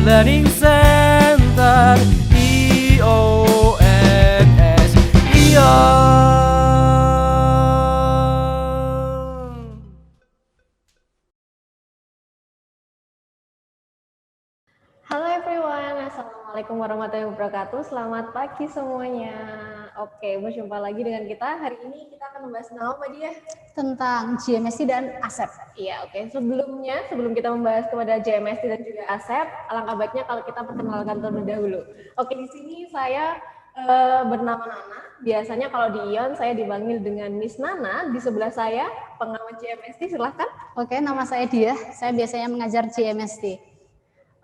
Learning Center IONS ION. Halo everyone, Assalamualaikum warahmatullahi wabarakatuh. Selamat pagi semuanya. Oke, berjumpa lagi dengan kita. Hari ini kita akan membahas tentang apa dia? Tentang GMST dan ASEP. Iya, oke. Sebelum kita membahas kepada GMST dan juga ASEP, alangkah baiknya kalau kita perkenalkan terlebih dahulu. Oke, di sini saya bernama Nana. Biasanya kalau di ION saya dipanggil dengan Miss Nana. Di sebelah saya pengamat GMST, silahkan. Oke, nama saya Dia. Saya biasanya mengajar GMST.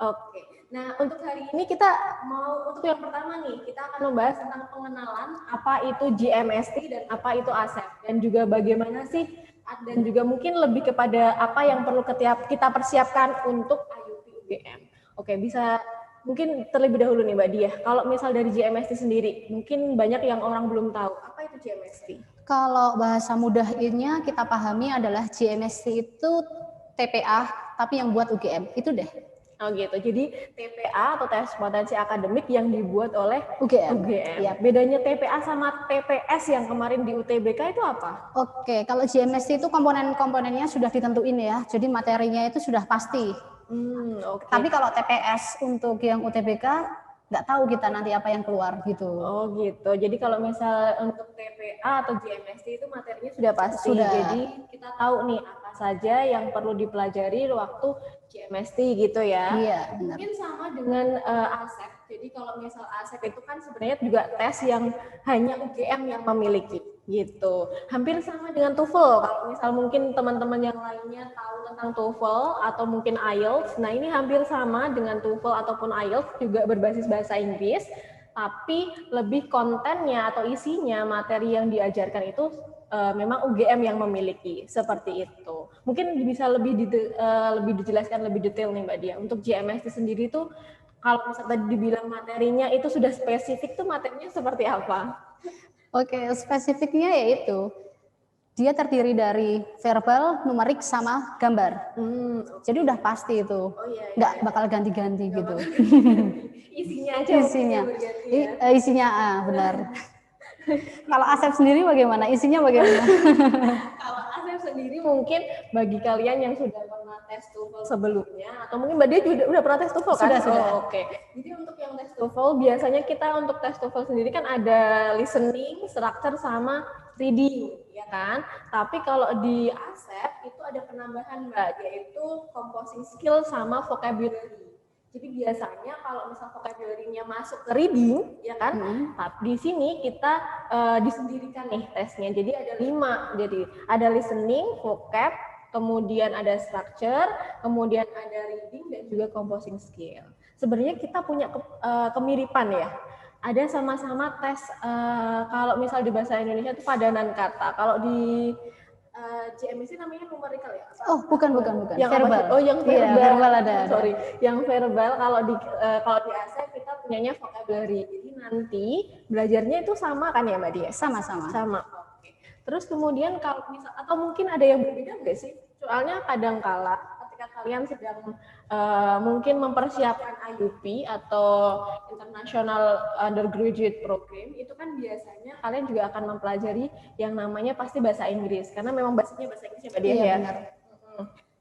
Oke, nah untuk hari ini untuk yang pertama nih, kita akan membahas tentang pengenalan apa itu GMST dan apa itu ASEP, dan juga bagaimana sih, dan juga mungkin lebih kepada apa yang perlu kita persiapkan untuk IUP UGM. Oke, bisa mungkin terlebih dahulu nih Mbak Diah, kalau misal dari GMST sendiri, mungkin banyak yang orang belum tahu, apa itu GMST? Kalau bahasa mudahnya kita pahami adalah GMST itu TPA, tapi yang buat UGM, itu deh. Oh gitu, jadi TPA atau tes potensi akademik yang dibuat oleh UGM. Yep. Bedanya TPA sama TPS yang kemarin di UTBK itu apa? Oke, kalau GMST itu komponen-komponennya sudah ditentuin ya, jadi materinya itu sudah pasti. Okay. Tapi kalau TPS untuk yang UTBK, nggak tahu kita nanti apa yang keluar gitu. Oh gitu, jadi kalau misal untuk TPA atau GMST itu materinya sudah pasti, jadi kita tahu nih apa saja yang perlu dipelajari waktu GMST gitu ya. Iya, benar. Mungkin sama dengan ASEP, jadi kalau misal ASEP itu kan sebenarnya juga tes yang hanya UGM yang memiliki gitu. Hampir sama dengan TOEFL, kalau misal mungkin teman-teman yang lainnya tahu tentang TOEFL atau mungkin IELTS, nah ini hampir sama dengan TOEFL ataupun IELTS, juga berbasis bahasa Inggris, tapi lebih kontennya atau isinya, materi yang diajarkan itu memang UGM yang memiliki, seperti itu. Mungkin bisa lebih dijelaskan lebih detail nih Mbak Dia, untuk GMST sendiri tuh, kalau misalnya tadi dibilang materinya itu sudah spesifik, tuh materinya seperti apa? Oke, spesifiknya yaitu dia terdiri dari verbal, numerik, sama gambar. Jadi udah pasti itu, nggak bakal ganti-ganti gitu. Isinya aja. Isinya benar. Kalau ASEP sendiri bagaimana? Isinya bagaimana? Kalau ASEP sendiri mungkin bagi kalian yang sudah pernah tes TOEFL sebelumnya, atau mungkin Mbak Dia juga udah pernah tes TOEFL kan? Sudah. Oke. Jadi untuk yang tes TOEFL, biasanya kita untuk tes TOEFL sendiri kan ada listening, structure, sama reading, ya kan? Tapi kalau di ASEP itu ada penambahan Mbak, yaitu composing skill sama vocabulary. Jadi biasanya kalau misal vocabulary-nya masuk ke reading, ya kan? Tapi di sini kita disendirikan nih tesnya. Jadi ada 5. Jadi ada listening, vocab, kemudian ada structure, kemudian ada reading, dan juga composing skill. Sebenarnya kita punya kemiripan ya. Ada sama-sama tes, kalau misal di bahasa Indonesia itu padanan kata. Kalau di GMST namanya numerical ya? Oh, bukan. Yang verbal. Yang verbal. Iya, verbal ada. Sorry, yang verbal kalau di ASEP kita punyanya vocabulary. Jadi nanti belajarnya itu sama kan ya Mbak Dia? Sama. Oke. Terus kemudian kalau misal, atau mungkin ada yang berbeda nggak sih? Soalnya kadang-kala ketika kalian sedang mungkin mempersiapkan IUP atau International Undergraduate Program, itu kan biasanya kalian juga akan mempelajari yang namanya pasti bahasa Inggris, karena memang basicnya bahasa Inggris ya Mbak Dia ya. Benar.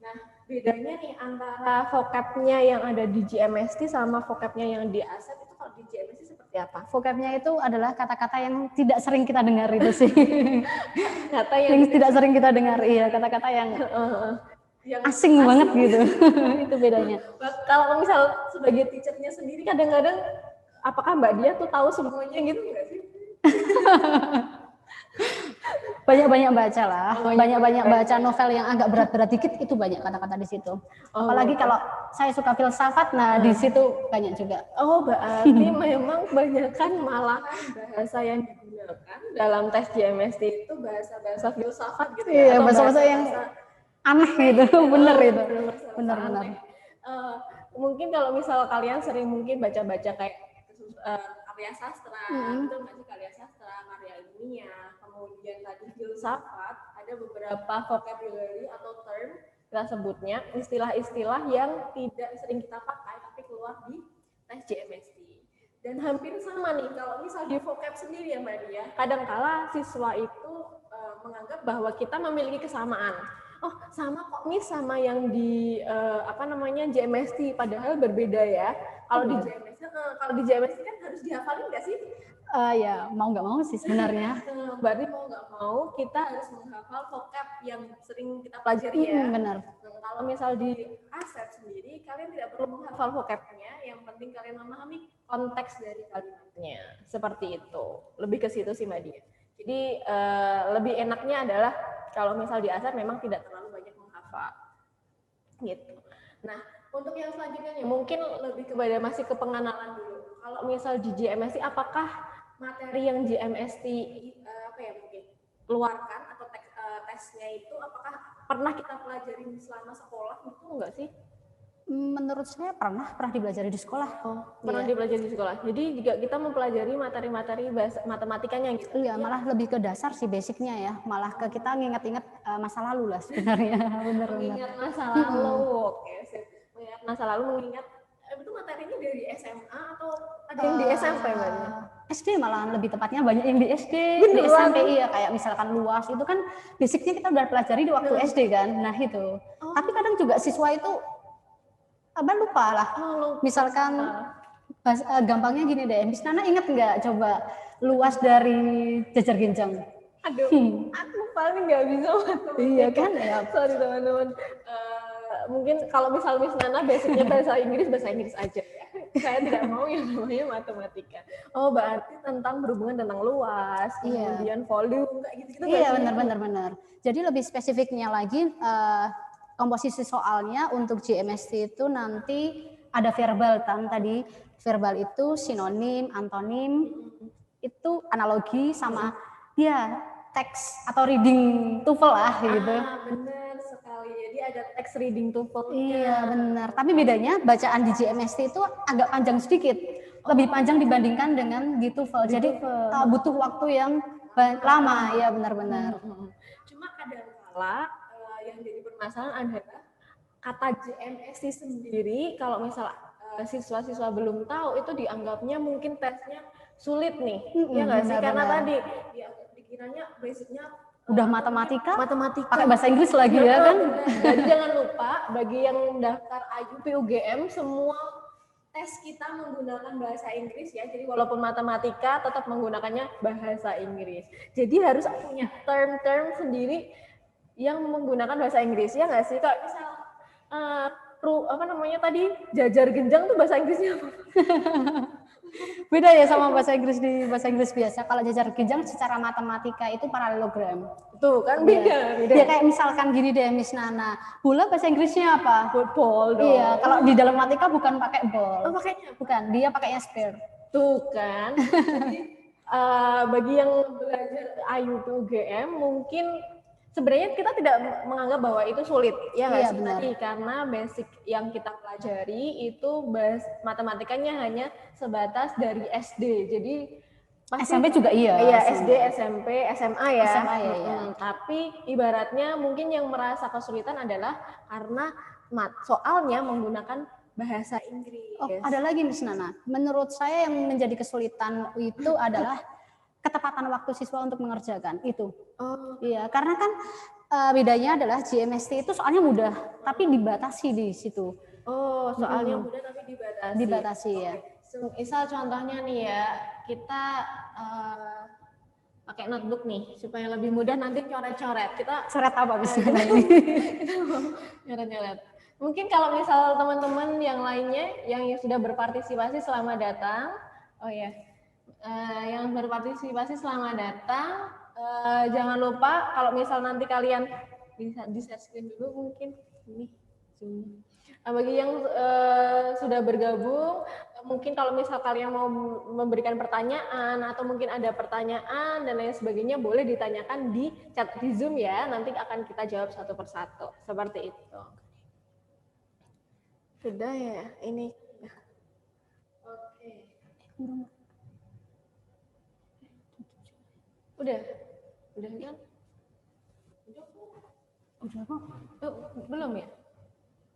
Nah, bedanya nih antara vocabnya yang ada di GMST sama vocabnya yang di ASEP, itu kalau di GMST seperti apa? Vocabnya itu adalah kata-kata yang tidak sering kita dengar itu sih. Kata yang tidak sering kita dengar, iya, kata-kata yang asing banget gitu. Itu bedanya. Kalau misal sebagai teachernya sendiri, kadang-kadang apakah Mbak Dia tuh tahu semuanya gitu nggak sih? Banyak-banyak baca lah, banyak-banyak baca novel yang agak berat-berat dikit, itu banyak kata-kata di situ. Apalagi kalau saya suka filsafat, nah di situ banyak juga. Oh, berarti memang kebanyakan malah bahasa yang digunakan dalam tes GMST itu bahasa-bahasa filsafat gitu ya? Iya, bahasa-bahasa yang aneh gitu, bener itu. Bener. Mungkin kalau misal kalian sering mungkin baca-baca kayak karya sastra, itu masih karya sastra, karya ilmiah, kemudian tadi filsafat, ada beberapa vocabulary atau term kita sebutnya, istilah-istilah yang tidak sering kita pakai tapi keluar di tes JMST. Dan hampir sama nih kalau misal di vocab sendiri ya Mbak Dia, kadangkala siswa itu menganggap bahwa kita memiliki kesamaan. Oh sama kok nih sama yang di JMST, padahal berbeda ya. Kalau di JMST kan harus dihafalin nggak sih? Ya mau nggak mau sih sebenarnya. Berarti mau nggak mau kita harus menghafal vocab yang sering kita pelajari ya. Benar. Kalau misal di ASEP sendiri kalian tidak perlu menghafal vocabnya, yang penting kalian memahami konteks dari kalimatnya. Seperti itu. Lebih ke situ sih Mbak Dia. Jadi lebih enaknya adalah kalau misal di ASEP memang tidak terlalu banyak menghafal. Gitu. Nah, untuk yang selanjutnya mungkin lebih kepada masih ke pengenalan dulu. Kalau misal di JMST, apakah materi yang JMST mungkin keluarkan atau tesnya itu apakah pernah kita pelajari selama sekolah itu enggak sih? Menurut saya pernah dipelajari di sekolah. Pernah dipelajari di sekolah. Jadi juga kita mempelajari materi-materi matematikanya gitu. Iya, malah lebih ke dasar sih basicnya ya. Malah ke kita nginget-inget masa lalu lah sebenarnya. Benar. Mengingat masa lalu. Oke, mengingat masa lalu, mengingat itu materinya dari SMA atau ada yang di SMP Mbak? SD malahan lebih tepatnya banyak yang di SD, di Beneran? SMP iya, kayak misalkan luas itu kan basicnya kita udah pelajari di waktu SD kan. Nah itu. Tapi kadang juga siswa itu lupa lah. Misalkan gampangnya gini deh, Miss Nana inget nggak coba luas dari jajar genjang? Aduh, aku paling nggak bisa matematika. Iya kan ya. Sorry teman-teman. Mungkin kalau misal Miss Nana basicnya bahasa Inggris aja ya. Saya tidak mau yang namanya matematika. Oh berarti berhubungan tentang luas, kemudian volume kayak gitu-gitu. Iya benar. Jadi lebih spesifiknya lagi komposisi soalnya untuk JMST itu nanti ada verbal kan tadi. Verbal itu sinonim, antonim, itu analogi sama teks atau reading TOEFL lah gitu. Benar sekali. Jadi ada teks reading TOEFL. Iya benar. Tapi bedanya bacaan di JMST itu agak panjang sedikit, lebih panjang dibandingkan dengan di TOEFL. Jadi butuh waktu yang lama. Ya benar-benar. Cuma kadang-kala yang jadi permasalahan adalah kata JMST sendiri. Kalau misal siswa-siswa belum tahu itu dianggapnya mungkin tesnya sulit nih, ya nggak sih? Karena tadi dikiranya basicnya udah matematika pakai pakai bahasa Inggris lagi ya kan. Jadi jangan lupa bagi yang daftar IUP UGM semua tes kita menggunakan bahasa Inggris ya. Jadi walaupun matematika tetap menggunakannya bahasa Inggris. Jadi harus punya term-term sendiri yang menggunakan bahasa Inggris ya nggak sih? Kalau misal jajar genjang tuh bahasa Inggrisnya apa? Beda ya sama bahasa Inggris biasa. Kalau jajar genjang secara matematika itu paralelogram. Tuh kan beda. Ya kayak misalkan gini deh Miss Nana, bola bahasa Inggrisnya apa? Football dong. Iya, kalau di dalam matematika bukan pakai ball. Oh, pakainya bukan, dia pakainya sphere. Tuh kan. Jadi bagi yang belajar IUP UGM mungkin sebenarnya kita tidak menganggap bahwa itu sulit ya nggak sih tadi, karena basic yang kita pelajari itu matematikanya hanya sebatas dari SD. Jadi SMP juga iya. SD, SMP, SMA ya. Tapi ibaratnya mungkin yang merasa kesulitan adalah karena soalnya menggunakan bahasa Inggris. Oh, ada lagi Miss Nana. Menurut saya yang menjadi kesulitan itu adalah ketepatan waktu siswa untuk mengerjakan itu. Iya, karena kan bedanya adalah JMST itu soalnya mudah, tapi dibatasi di situ. Oh, soalnya mudah tapi dibatasi. Dibatasi ya. Misal contohnya nih ya, kita pakai notebook nih supaya lebih mudah nanti coret-coret. Kita coret apa misalnya ini? Kita mau coret-coret. Mungkin kalau misal teman-teman yang lainnya yang sudah berpartisipasi selama datang, yang berpartisipasi selama datang, jangan lupa kalau misal nanti kalian bisa di share screen dulu mungkin ini. Bagi yang sudah bergabung, mungkin kalau misal kalian mau memberikan pertanyaan atau mungkin ada pertanyaan dan lain sebagainya, boleh ditanyakan di chat di Zoom ya. Nanti akan kita jawab satu persatu. Seperti itu. Sudah ya ini. Oke. Udah kan? Udah kok. Belum ya?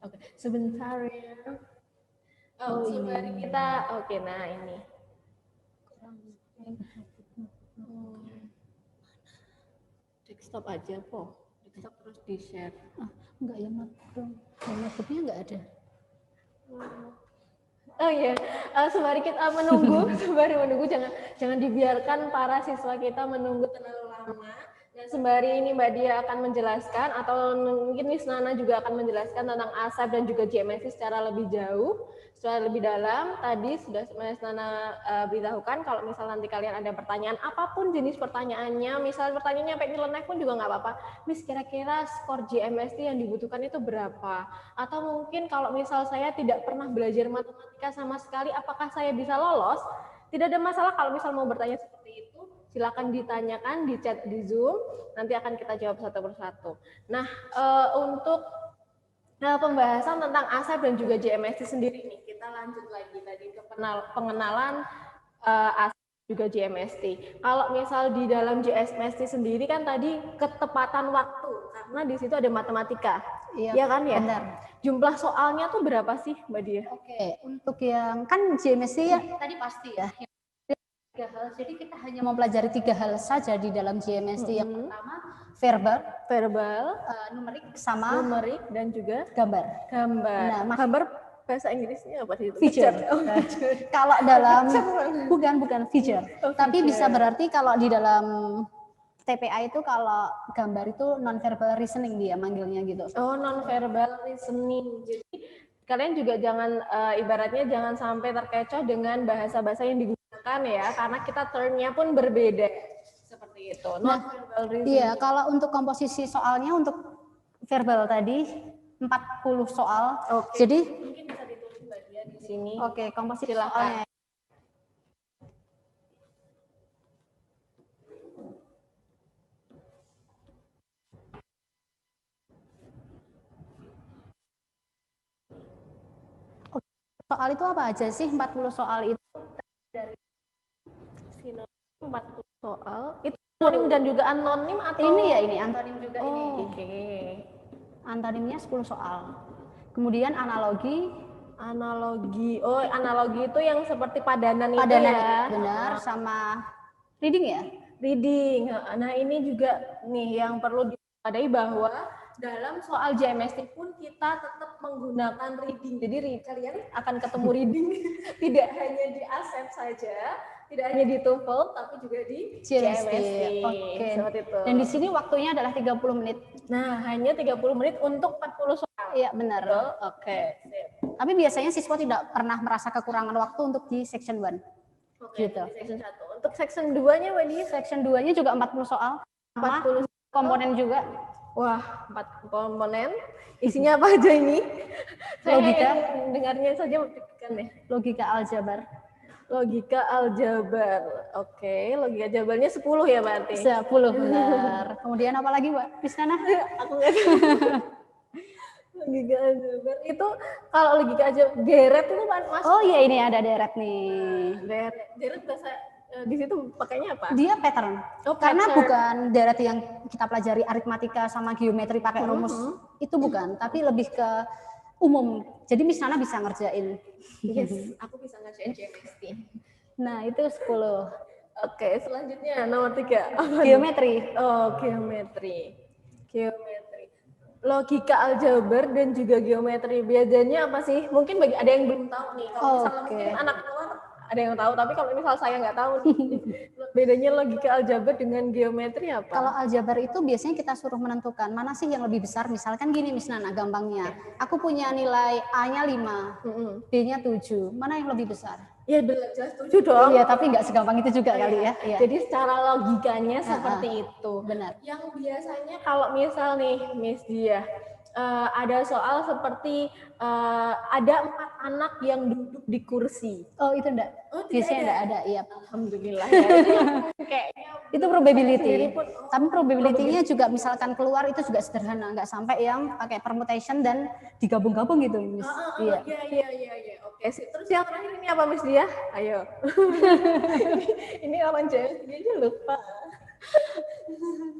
Oke, sebentar ya. Oh, sembari kita, oke, nah ini. Desktop aja kok. Desktop terus di-share. Enggak ya, MacBook-nya enggak ada. Oh iya, sembari kita menunggu, jangan dibiarkan para siswa kita menunggu terlalu lama. Dan sembari ini Mbak Dia akan menjelaskan atau mungkin Miss Nana juga akan menjelaskan tentang ASEP dan juga GMST secara lebih jauh, secara lebih dalam. Tadi sudah Miss Nana beritahukan kalau misal nanti kalian ada pertanyaan apapun jenis pertanyaannya, misal pertanyaannya sampai nyeleneh pun juga nggak apa-apa. Miss, kira-kira skor GMST yang dibutuhkan itu berapa? Atau mungkin kalau misal saya tidak pernah belajar matematika sama sekali, apakah saya bisa lolos? Tidak ada masalah kalau misal mau bertanya seperti itu. Silakan ditanyakan di chat di Zoom, nanti akan kita jawab satu persatu. Nah, untuk pembahasan tentang ASEP dan juga GMST sendiri nih, kita lanjut lagi tadi ke pengenalan ASEP juga GMST. Kalau misal di dalam GMST sendiri kan tadi ketepatan waktu, karena di situ ada matematika. Iya kan ya? Benar. Jumlah soalnya tuh berapa sih Mbak Dia? Oke, untuk yang kan GMST ya tadi pasti ya. Tiga hal, jadi kita hanya mempelajari 3 hal saja di dalam GMST. Yang pertama verbal, numerik sama numerik dan juga gambar. Nah, gambar bahasa Inggrisnya apa sih? Feature. Kalau dalam bukan feature, tapi bisa berarti kalau di dalam TPA itu kalau gambar itu non-verbal reasoning dia manggilnya gitu. Oh, non-verbal reasoning. Jadi kalian juga jangan ibaratnya jangan sampai terkecoh dengan bahasa-bahasa yang digunakan ya, karena kita termnya pun berbeda. Seperti itu. Non-verbal reasoning. Iya, kalau untuk komposisi soalnya untuk verbal tadi 40 soal. Oke. Jadi mungkin bisa ditulis Mbak Dia di sini. Oke, komposisi Silakan. soalnya. Soal itu apa aja sih? 40 soal itu Dari sinonim 40 soal. Itu anonim dan juga anonim atau ini ya ini antonim juga ini. Oke. Antonimnya 10 soal. Kemudian analogi. Oh, analogi itu yang seperti padanan itu Padanan ya. benar, sama reading ya. Reading. Nah, ini juga nih yang perlu diwaspadai bahwa dalam soal GMST pun kita tetap menggunakan reading. Jadi kalian akan ketemu reading tidak hanya di ASEP saja, tidak hanya di TOEFL tapi juga di GMST. Oke. Seperti itu. Dan di sini waktunya adalah 30 menit. Nah, hanya 30 menit untuk 40 soal. Iya, benar. Betul? Oke. Sip. Tapi biasanya siswa tidak pernah merasa kekurangan waktu untuk di section 1. Oke, Gitu. di section 1. Untuk section 2-nya Mbak Dia? Section 2-nya juga 40 soal. 40 komponen juga. Wah, 4 komponen. Isinya apa aja ini? Logika. Saya dengarnya saja kan ya. Logika aljabar. Logika aljabar. Oke, logika aljabarnya 10 ya berarti? 10 benar. Kemudian apa lagi, Mbak Krisnana? Aku nggak tahu. Logika aljabar itu kalau logika aljabar deret itu kan masuk. Oh iya, ini ada deret nih. Deret bahasa di situ pakainya apa? Dia pattern. Oh, Karena pattern. bukan deret yang kita pelajari aritmatika sama geometri pakai rumus. Itu bukan, tapi lebih ke umum. Jadi Miss Nana bisa ngerjain. Yes, aku bisa ngerjain GMST. Nah, itu 10. Oke, selanjutnya nomor 3. Geometri. Oh, geometri. Logika aljabar dan juga geometri. Bedanya apa sih? Mungkin bagi ada yang belum tahu nih. Kalau misalnya Oke. mungkin anak luar ada yang tahu, tapi kalau misal saya nggak tahu nih, bedanya logika aljabar dengan geometri apa? Kalau aljabar itu biasanya kita suruh menentukan mana sih yang lebih besar. Misalkan gini Miss Nana, gampangnya. Aku punya nilai A-nya 5, B-nya 7. Mana yang lebih besar? Ya jelas setuju dong. Iya, tapi nggak segampang itu juga kali ya. Iya. Jadi secara logikanya seperti itu. Benar. Yang biasanya kalau misal nih Miss Dia, ada soal seperti ada 4 anak yang duduk di kursi. Oh, itu enggak. Oh, tidak Biasanya ada. enggak ada, iya. Alhamdulillah ya. Itu yang kayaknya Itu probability. sendiri pun, Tapi probability-nya juga misalkan keluar itu juga sederhana, nggak sampai yang pakai permutation dan digabung-gabung gitu, Miss. Iya. Iya. Oke, sip. Terus yang terakhir ini apa Miss Dia? Ayo. Ini orang JS aja lupa.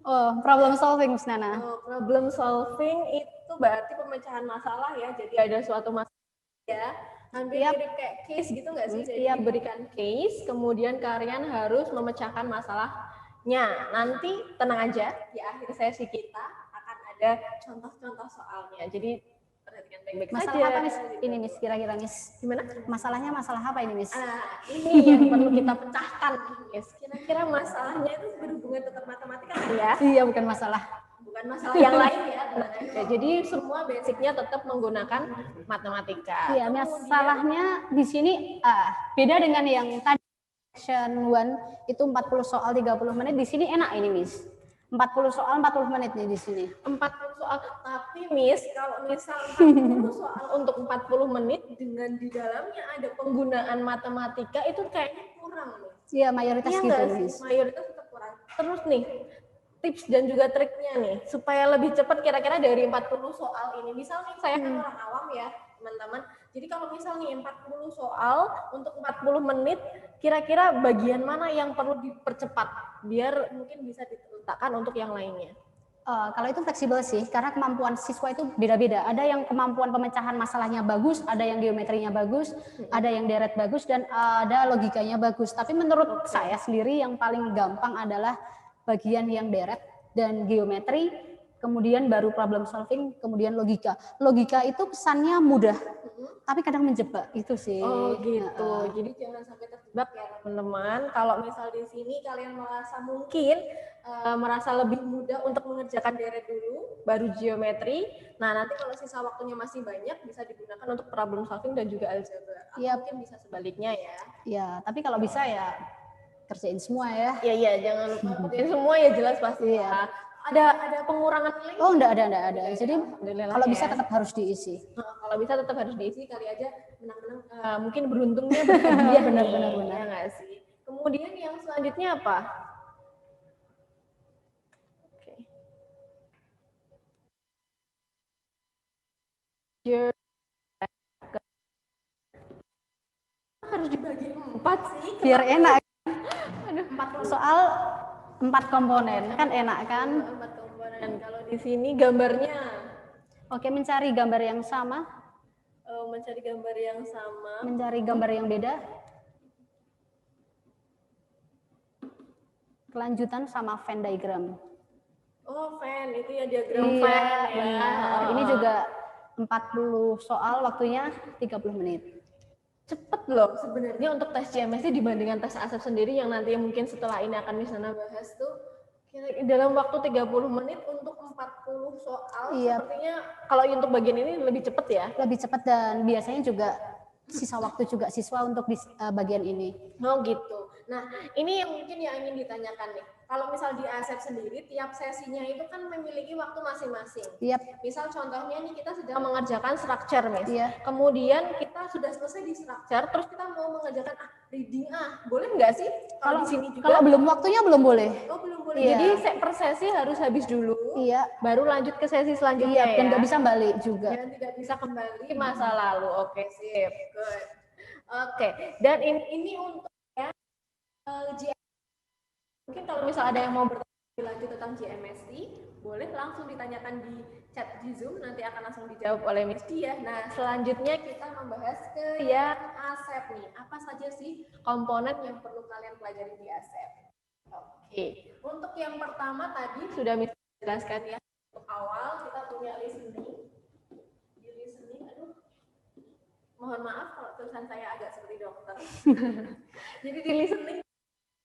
Oh, problem solving, Miss Nana. Oh, problem solving itu berarti pemecahan masalah ya. Jadi ada suatu masalah ya. Hampir Yap. mirip kayak case gitu nggak sih? Jadi Yap. diberikan case, kemudian kalian harus memecahkan masalahnya. Nanti tenang aja, di akhir sesi kita akan ada contoh-contoh soalnya. Jadi perhatikan baik-baik saja. Masalah apa Miss? gitu. Ini Miss kira-kira Miss. Gimana? Masalahnya masalah apa ini Miss? Ini yang perlu kita pecahkan, guys. Kira-kira masalahnya itu berhubungan tetap matematika kan ya? Iya, bukan masalah. Bukan masalah yang lain ya. tenang aja. Jadi semua basicnya tetap menggunakan matematika. Iya, masalahnya di sini beda dengan yang tadi section 1 itu 40 soal 30 menit. Di sini enak ini Miss. 40 soal 40 menit nih di sini. 40 soal, tapi Miss, kalau misal 40 soal untuk 40 menit dengan di dalamnya ada penggunaan matematika itu kayaknya kurang nih. Iya, mayoritas Iya gitu nggak sih? Miss. Mayoritas tetap kurang. Terus nih, tips dan juga triknya nih, supaya lebih cepat kira-kira dari 40 soal ini. Misal nih, saya kan orang awam ya, teman-teman. Jadi kalau misal nih 40 soal untuk 40 menit, kira-kira bagian mana yang perlu dipercepat? Biar mungkin bisa diletakkan untuk yang lainnya. Kalau itu fleksibel sih, karena kemampuan siswa itu beda-beda. Ada yang kemampuan pemecahan masalahnya bagus, ada yang geometrinya bagus, ada yang deret bagus, dan ada logikanya bagus. Tapi menurut saya sendiri yang paling gampang adalah bagian yang deret dan geometri, kemudian baru problem solving, kemudian logika. Logika itu kesannya mudah, tapi kadang menjebak itu sih. Oh gitu. Jadi jangan sampai terjebak ya teman-teman. Kalau misal di sini kalian merasa mungkin merasa lebih mudah untuk mengerjakan deret dulu, baru geometri. Nah nanti kalau sisa waktunya masih banyak bisa digunakan untuk problem solving dan juga algebra. Atau Yap. mungkin bisa sebaliknya ya. Ya, tapi kalau bisa ya kerjain semua ya. Iya jangan lupa kerjain semua ya jelas pasti Iya. ya. Ada pengurangan nilai? Oh, enggak ada. Jadi Alhamdulillah kalau ya. bisa tetap harus diisi. Kalau bisa tetap harus diisi, kali aja menang-menang mungkin beruntungnya berhadiah. Benar. Ya nggak sih. Kemudian yang selanjutnya apa? Oke. Harus dibagi 4 sih. Biar enak. 40 soal 4 komponen kan enak kan? 4 komponen. Kalau di sini gambarnya Oke, mencari gambar yang sama, mencari gambar yang sama. mencari gambar yang beda. Kelanjutan sama Venn diagram. Oh, Venn, itu ya diagram Iya, Venn ya. benar. Ini juga 40 soal, waktunya 30 menit. Cepet loh sebenarnya untuk tes GMST dibandingkan tes ASEP sendiri yang nanti mungkin setelah ini akan Miss Nana bahas tuh dalam waktu 30 menit untuk 40 soal. Iya. Sepertinya kalau untuk bagian ini lebih cepet ya. Lebih cepat dan biasanya juga sisa waktu juga siswa untuk di bagian ini. Oh gitu. Nah ini yang mungkin yang ingin ditanyakan nih. Kalau misal di ASEP sendiri tiap sesinya itu kan memiliki waktu masing-masing. Yap. Misal contohnya nih kita sedang mengerjakan structure, Miss. Iya. Kemudian kita sudah selesai di structure, terus kita mau mengerjakan reading boleh nggak sih? Kalau di sini juga. Kalau belum waktunya belum boleh. Oh belum boleh. Iya. Jadi per sesi harus habis dulu. Iya. Baru lanjut ke sesi selanjutnya Iya, ya. dan nggak bisa balik juga. Dan tidak bisa kembali masa lalu. Oke sip. Good. Oke. Dan ini untuk ya mungkin kalau misal ada yang mau bertanya lebih lanjut tentang GMST, boleh langsung ditanyakan di chat di Zoom, nanti akan langsung dijawab oleh Miss Dia. Nah, selanjutnya kita membahas ke yang ASEP nih. Apa saja sih komponen yang perlu kalian pelajari di ASEP? Oke, untuk yang pertama tadi sudah Miss jelaskan ya. Untuk awal kita punya listening. Di listening, mohon maaf kalau tulisan saya agak seperti dokter. Jadi di listening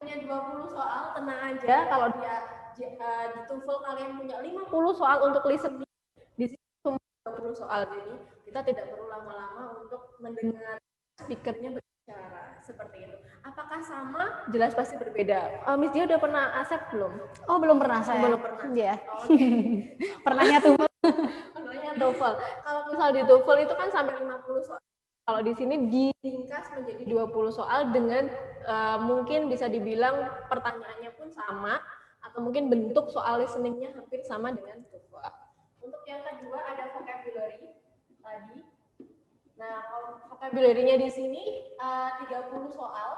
punya 20 soal, tenang aja kalau dia di TOEFL kalian punya 50 soal untuk listening, di sini cuma 20 soal, jadi kita tidak perlu lama-lama untuk mendengar speakernya berbicara seperti itu. Apakah sama? Jelas pasti berbeda. Miss Dia udah pernah ASEP belum? Oh, belum pernah saya. Belum pernah. Iya. Okay. Pernahnya tuh. Pernahnya TOEFL. Kalau misal di TOEFL itu kan sampai 50 soal. Kalau di sini diringkas menjadi 20 soal dengan mungkin bisa dibilang pertanyaannya pun sama atau mungkin bentuk soal listeningnya hampir sama dengan TOEFL. Untuk yang kedua ada vocabulary tadi. Nah, kalau vocabulary-nya di sini 30 soal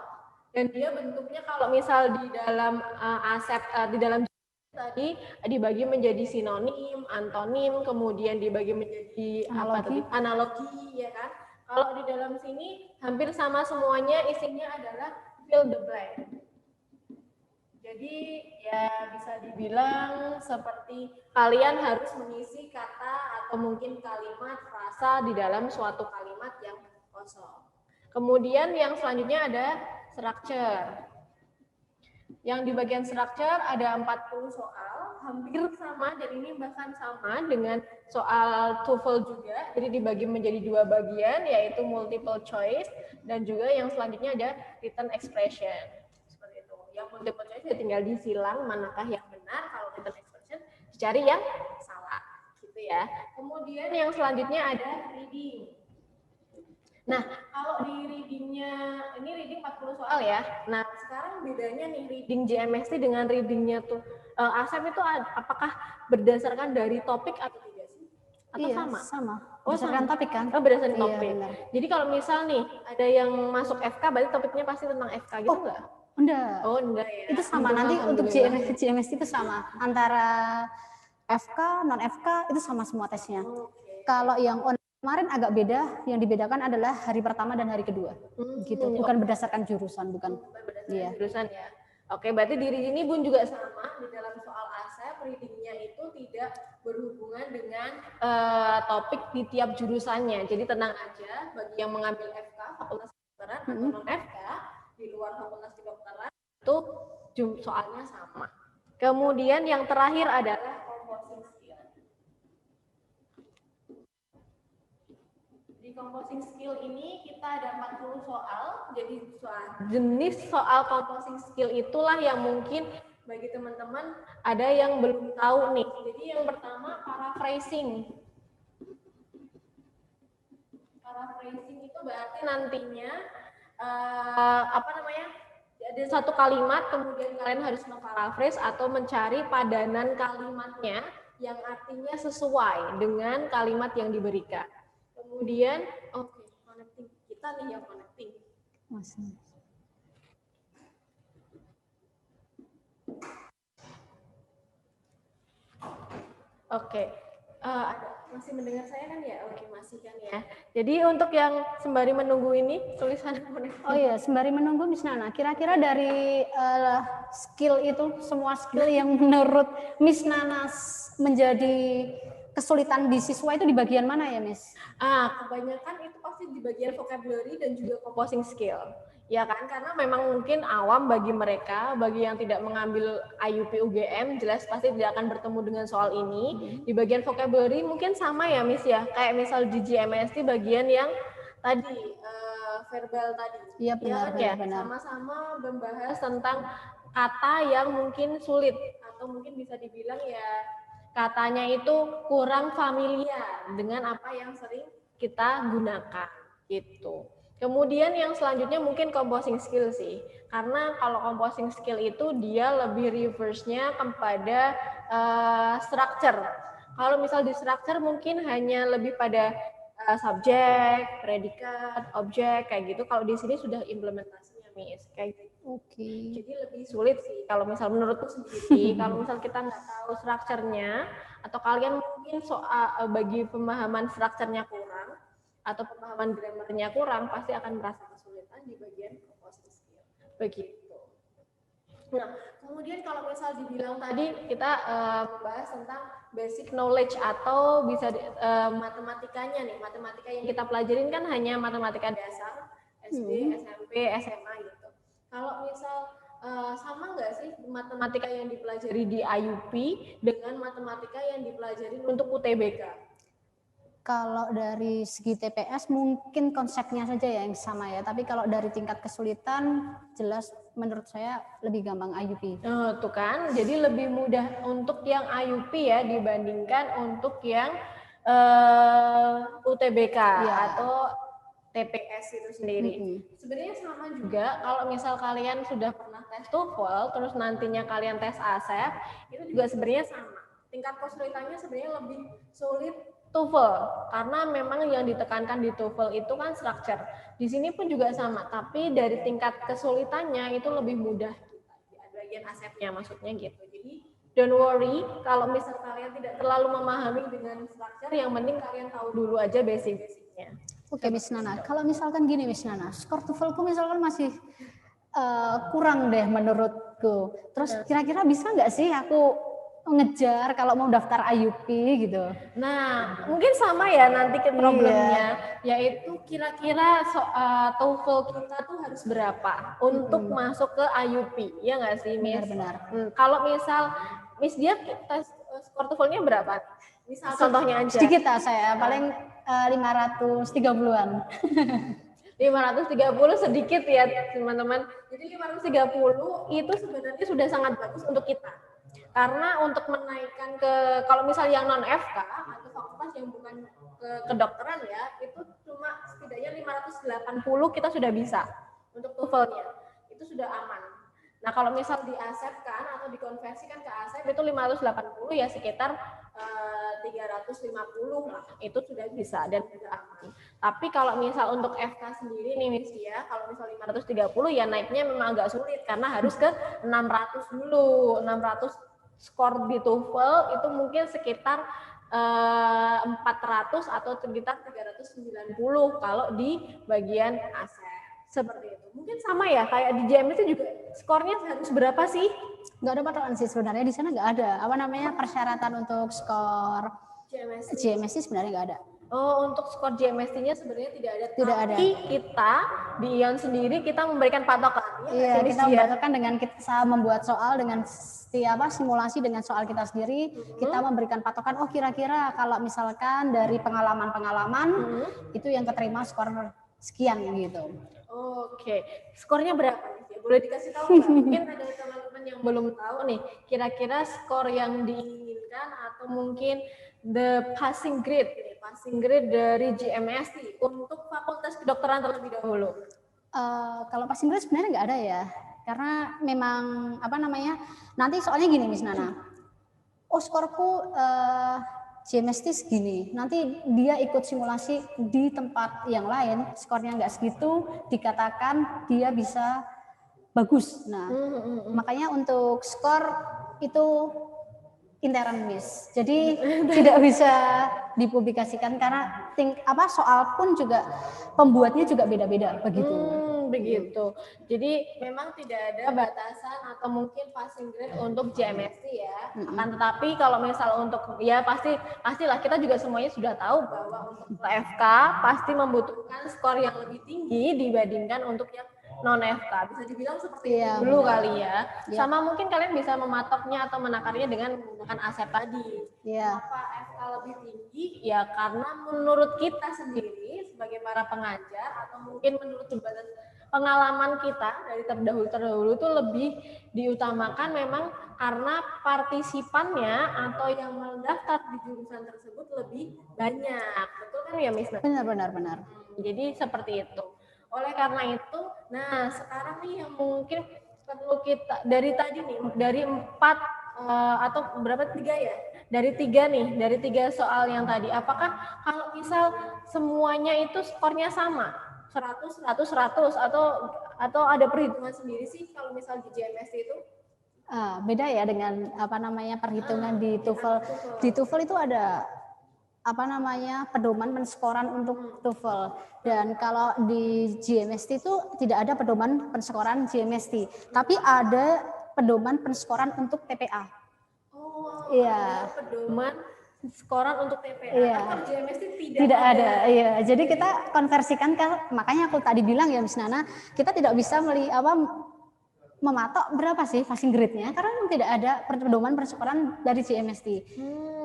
dan dia bentuknya kalau misal di dalam ASEP di dalam tadi dibagi menjadi sinonim, antonim, kemudian dibagi menjadi analogi ya kan? Kalau di dalam sini hampir sama semuanya, isinya adalah fill the blank. Jadi ya bisa dibilang seperti kalian harus mengisi kata atau mungkin kalimat, frasa di dalam suatu kalimat yang kosong. Kemudian yang selanjutnya ada structure. Yang di bagian structure ada 40 soal, hampir sama, dan ini bahkan sama dengan soal TOEFL juga. Jadi dibagi menjadi 2 bagian, yaitu multiple choice, dan juga yang selanjutnya ada written expression. Seperti itu. Yang multiple choice ya tinggal disilang manakah yang benar, kalau written expression dicari yang salah. Gitu ya. Kemudian yang selanjutnya ada reading. Nah, kalau di readingnya, ini reading 40 soal ya. Nah, sekarang bedanya nih reading JMST dengan readingnya tuh ASEP itu apakah berdasarkan dari topik atau tidak sih? Atau Iya, sama? sama. Oh, Berdasarkan sama. topik kan? Oh, berdasarkan Iya, topik. benar. Jadi kalau misal nih ada yang masuk FK, berarti topiknya pasti tentang FK gitu nggak? Enggak. Oh, enggak ya. Itu sama, nanti untuk JMS itu sama. Antara FK, non-FK itu sama semua tesnya. Kalau yang kemarin agak beda, yang dibedakan adalah hari pertama dan hari kedua. Gitu, bukan berdasarkan jurusan, bukan. Iya. Jurusan ya. Oke, berarti di ini Bun juga sama di dalam soal ASEP readingnya itu tidak berhubungan dengan topik di tiap jurusannya. Jadi tenang aja bagi yang mengambil FK Fakultas Kedokteran atau non FK di luar Fakultas Kedokteran itu soalnya sama. Kemudian yang terakhir adalah composing skill. Di composing skill ini kita ada 40 soal. Jadi jenis soal composing skill itulah yang mungkin bagi teman-teman ada yang belum tahu nih. Jadi yang pertama paraphrasing. Paraphrasing itu berarti nantinya ada satu kalimat, kemudian kalian harus memparaphrase atau mencari padanan kalimatnya yang artinya sesuai dengan kalimat yang diberikan. Kemudian, connecting. Kita nih yang connecting. Masih. Oke. Masih mendengar saya kan ya? Oke, masih kan ya. Jadi untuk yang sembari menunggu ini, tulisan connecting. Oh iya, sembari menunggu Miss Nana, kira-kira dari skill itu, semua skill yang menurut Miss Nana menjadi kesulitan di siswa itu di bagian mana ya, Miss? Kebanyakan itu pasti di bagian vocabulary dan juga composing skill. Ya kan, karena memang mungkin awam bagi mereka, bagi yang tidak mengambil IUP UGM, jelas pasti tidak akan bertemu dengan soal ini. Di bagian vocabulary mungkin sama ya, Miss ya. Kayak misal di GMST bagian yang tadi, verbal tadi. Iya, benar, ya, benar. Sama-sama membahas tentang kata yang mungkin sulit, atau mungkin bisa dibilang ya, katanya itu kurang familiar dengan apa yang sering kita gunakan gitu. Kemudian yang selanjutnya mungkin composing skill sih. Karena kalau composing skill itu dia lebih reverse-nya kepada structure. Kalau misal di structure mungkin hanya lebih pada subjek, predikat, objek kayak gitu. Kalau di sini sudah implementasinya, Miss, kayak gitu. Oke. Jadi lebih sulit sih kalau misal menurutku sendiri. Kalau misal kita nggak tahu strukturnya atau kalian mungkin soal bagi pemahaman strukturnya kurang atau pemahaman grammarnya kurang, pasti akan merasa kesulitan di bagian composing skill. Begitu. Nah, kemudian kalau misal dibilang tadi kita membahas tentang basic knowledge atau bisa matematikanya nih. Matematika yang kita pelajarin kan hanya matematika dasar, SD, SMP, SMA gitu. Kalau misal sama nggak sih matematika yang dipelajari di IUP dengan matematika yang dipelajari untuk UTBK? Kalau dari segi TPS mungkin konsepnya saja ya yang sama ya, tapi kalau dari tingkat kesulitan jelas menurut saya lebih gampang IUP. Tuh kan, jadi lebih mudah untuk yang IUP ya dibandingkan untuk yang UTBK atau TPS itu sendiri. Sebenarnya sama juga kalau misal kalian sudah pernah tes TOEFL, terus nantinya kalian tes ASEP, itu juga sebenarnya sama. Tingkat kesulitannya sebenarnya lebih sulit TOEFL, karena memang yang ditekankan di TOEFL itu kan structure. Di sini pun juga sama, tapi dari tingkat kesulitannya itu lebih mudah di bagian ASEP-nya maksudnya gitu. Jadi don't worry kalau misal kalian tidak terlalu memahami dengan structure, yang penting kalian tahu dulu aja basic-basicnya. Oke, Miss Nana. Kalau misalkan gini, Miss Nana, skor TOEFL-ku misalkan masih kurang deh menurutku. Terus kira-kira bisa nggak sih aku ngejar kalau mau daftar IUP gitu? Nah, mungkin sama ya nanti ke problemnya, yaitu kira-kira TOEFL kita tuh harus berapa untuk masuk ke IUP, ya nggak sih, Miss? Benar-benar. Kalau misal Miss dia tes skor TOEFL-nya berapa? Misal contohnya aja. Sedikit lah saya, paling 530-an. 530 sedikit ya teman-teman. Jadi 530 itu sebenarnya sudah sangat bagus untuk kita. Karena untuk menaikkan ke, kalau misal yang non FK atau fakultas yang bukan ke kedokteran ya, itu cuma setidaknya 580 kita sudah bisa untuk TOEFL-nya. Itu sudah aman. Nah, kalau misal diasepkan atau dikonversikan ke ASEP itu 580 ya sekitar 350 lah, itu sudah bisa dan sudah aman. Tapi kalau misal untuk FK sendiri nih Miss ya, kalau misal 530 ya naiknya memang agak sulit karena harus ke 600 dulu. 600 skor di TOEFL itu mungkin sekitar 400 atau sekitar 390 kalau di bagian ASEP. Seperti itu. Mungkin sama ya kayak di JMS itu juga skornya harus berapa sih? Nggak ada patokan sih sebenarnya, di sana nggak ada apa namanya persyaratan untuk skor JMST sebenarnya nggak ada. Oh, untuk skor JMST-nya sebenarnya tidak ada. Tidak ada. Tapi kita di ION sendiri kita memberikan patokan. Iya, kita membatokkan dengan kita membuat soal dengan simulasi dengan soal kita sendiri. Kita memberikan patokan. Oh, kira-kira kalau misalkan dari pengalaman-pengalaman itu yang keterima skor sekian gitu. Oke, skornya berapa nih? Boleh dikasih tahu nggak? Mungkin ada teman-teman yang belum tahu nih, kira-kira skor yang diinginkan atau mungkin the passing grade dari GMST untuk fakultas kedokteran terlebih dahulu. Kalau passing grade sebenarnya nggak ada ya, karena memang apa namanya nanti soalnya gini Miss Nana. Oh, skorku GMST segini, nanti dia ikut simulasi di tempat yang lain, skornya nggak segitu, dikatakan dia bisa bagus. Nah, makanya untuk skor itu intern Miss, jadi tidak bisa dipublikasikan karena soal pun juga pembuatnya juga beda-beda begitu. Begitu. Jadi memang tidak ada batasan atau mungkin passing grade untuk JMST ya. Akan tetapi kalau misal untuk ya pastilah kita juga semuanya sudah tahu bahwa untuk FK pasti membutuhkan skor yang lebih tinggi dibandingkan untuk yang non FK. Bisa dibilang seperti itu dulu kali ya. Sama mungkin kalian bisa mematoknya atau menakarnya dengan menggunakan ASEP tadi. Kenapa FK lebih tinggi? Ya karena menurut kita sendiri sebagai para pengajar atau mungkin menurut pengalaman kita dari terdahulu itu lebih diutamakan memang karena partisipannya atau yang mendaftar di jurusan tersebut lebih banyak. Betul kan ya Miss? Benar. Jadi seperti itu. Oleh karena itu, nah sekarang nih yang mungkin perlu kita dari tadi nih, dari 4 atau berapa 3 ya? Dari 3 soal yang tadi. Apakah kalau misal semuanya itu skornya sama? 100 atau ada perhitungan sendiri sih kalau misal di JMST itu? Beda ya dengan apa namanya perhitungan di TOEFL. Di TOEFL itu ada apa namanya pedoman penskoran untuk TOEFL, dan kalau di GMST itu tidak ada pedoman penskoran GMST, tapi ada pedoman penskoran untuk TPA. Oh, iya. Pedoman skoran untuk TPA. Iya. Atau JMST tidak ada. Iya, jadi kita konversikan makanya aku tadi bilang ya Miss Nana, kita tidak bisa mematok berapa sih passing grade-nya karena tidak ada pedoman penskoran dari GMST.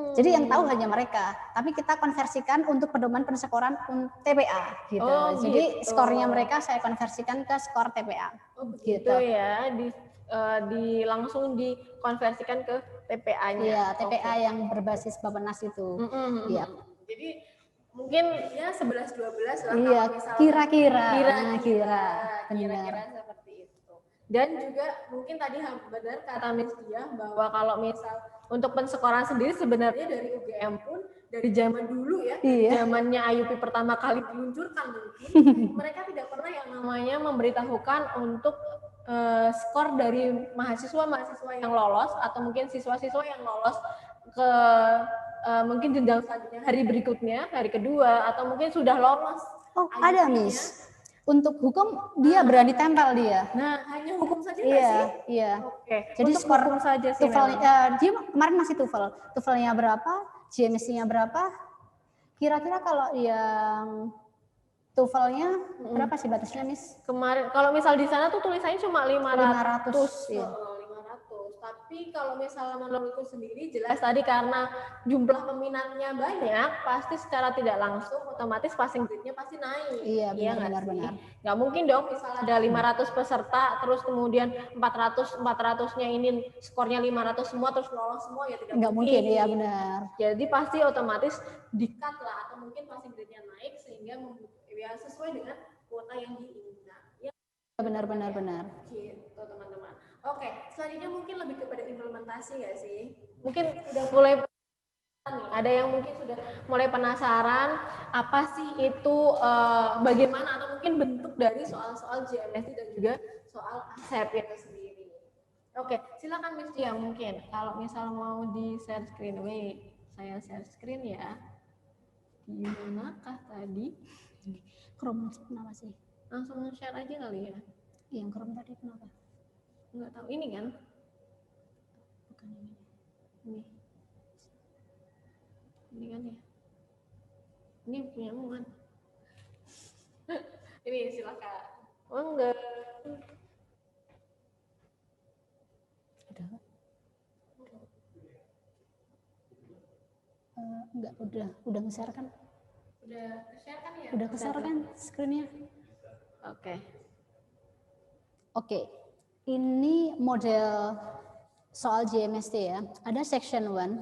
Jadi yang tahu hanya mereka, tapi kita konversikan untuk pedoman penskoran TPA gitu. Jadi skornya mereka saya konversikan ke skor TPA. Gitu ya, langsung dikonversikan ke TPA-nya. Iya, TPA yang berbasis Bappenas itu. Iya. Jadi mungkin ya 11-12 lah. Iya, kira-kira seperti itu. Dan juga mungkin tadi benar kata Miss Dia bahwa kalau misal untuk penskoran sendiri sebenarnya dari UGM pun dari zaman dulu ya, zamannya IUP pertama kali diluncurkan mungkin mereka tidak pernah yang namanya memberitahukan untuk skor dari mahasiswa yang lolos atau mungkin siswa-siswa yang lolos ke mungkin jenjang selanjutnya hari berikutnya, hari kedua atau mungkin sudah lolos Oh, ada Miss. Untuk hukum dia berani tempel dia. Nah, hanya hukum saja nggak Iya, sih? iya. Oke. Jadi Untuk skor hukum saja sih TOEFL memang. dia kemarin masih TOEFL. TOEFL-nya berapa? GMST-nya berapa? Kira-kira kalau yang TOEFL-nya berapa sih batasnya, Miss? Kemarin kalau misal di sana tuh tulisannya cuma 500. 500, iya. 500. Tapi kalau misalnya menurutku sendiri jelas tadi karena jumlah peminatnya banyak, pasti secara tidak langsung otomatis passing grade-nya pasti naik. Iya, nggak benar-benar. sih? Nggak mungkin dong misalnya ada 500 peserta terus kemudian 400-nya ini skornya 500 semua terus lolos semua ya tidak Nggak mungkin, iya benar. Jadi pasti otomatis di-cut lah atau mungkin passing grade-nya naik sehingga ya sesuai dengan kuota yang diinginkan. Ya, Benar. gitu teman-teman. Oke, selanjutnya mungkin lebih kepada implementasi nggak sih? Mungkin sudah mulai ada yang mungkin sudah mulai penasaran apa sih itu bagaimana atau mungkin bentuk dari soal-soal GMST dan juga soal ASEP itu sendiri. Oke, silakan Miss Tia mungkin kalau misal mau di share screen, saya share screen ya. Di manakah tadi? Chrome kenapa sih? Langsung share aja kali ya. Yang Chrome tadi kenapa? Enggak tahu ini kan? Bukan ini. Ini kan ya. Ini punyamu kan? Ini silakan. Oh enggak. Enggak, udah nge-share kan? Udah share kan ya? Udah ke-share kan screen-nya? Oke. Oke. Ini model soal GMST ya. Ada section 1.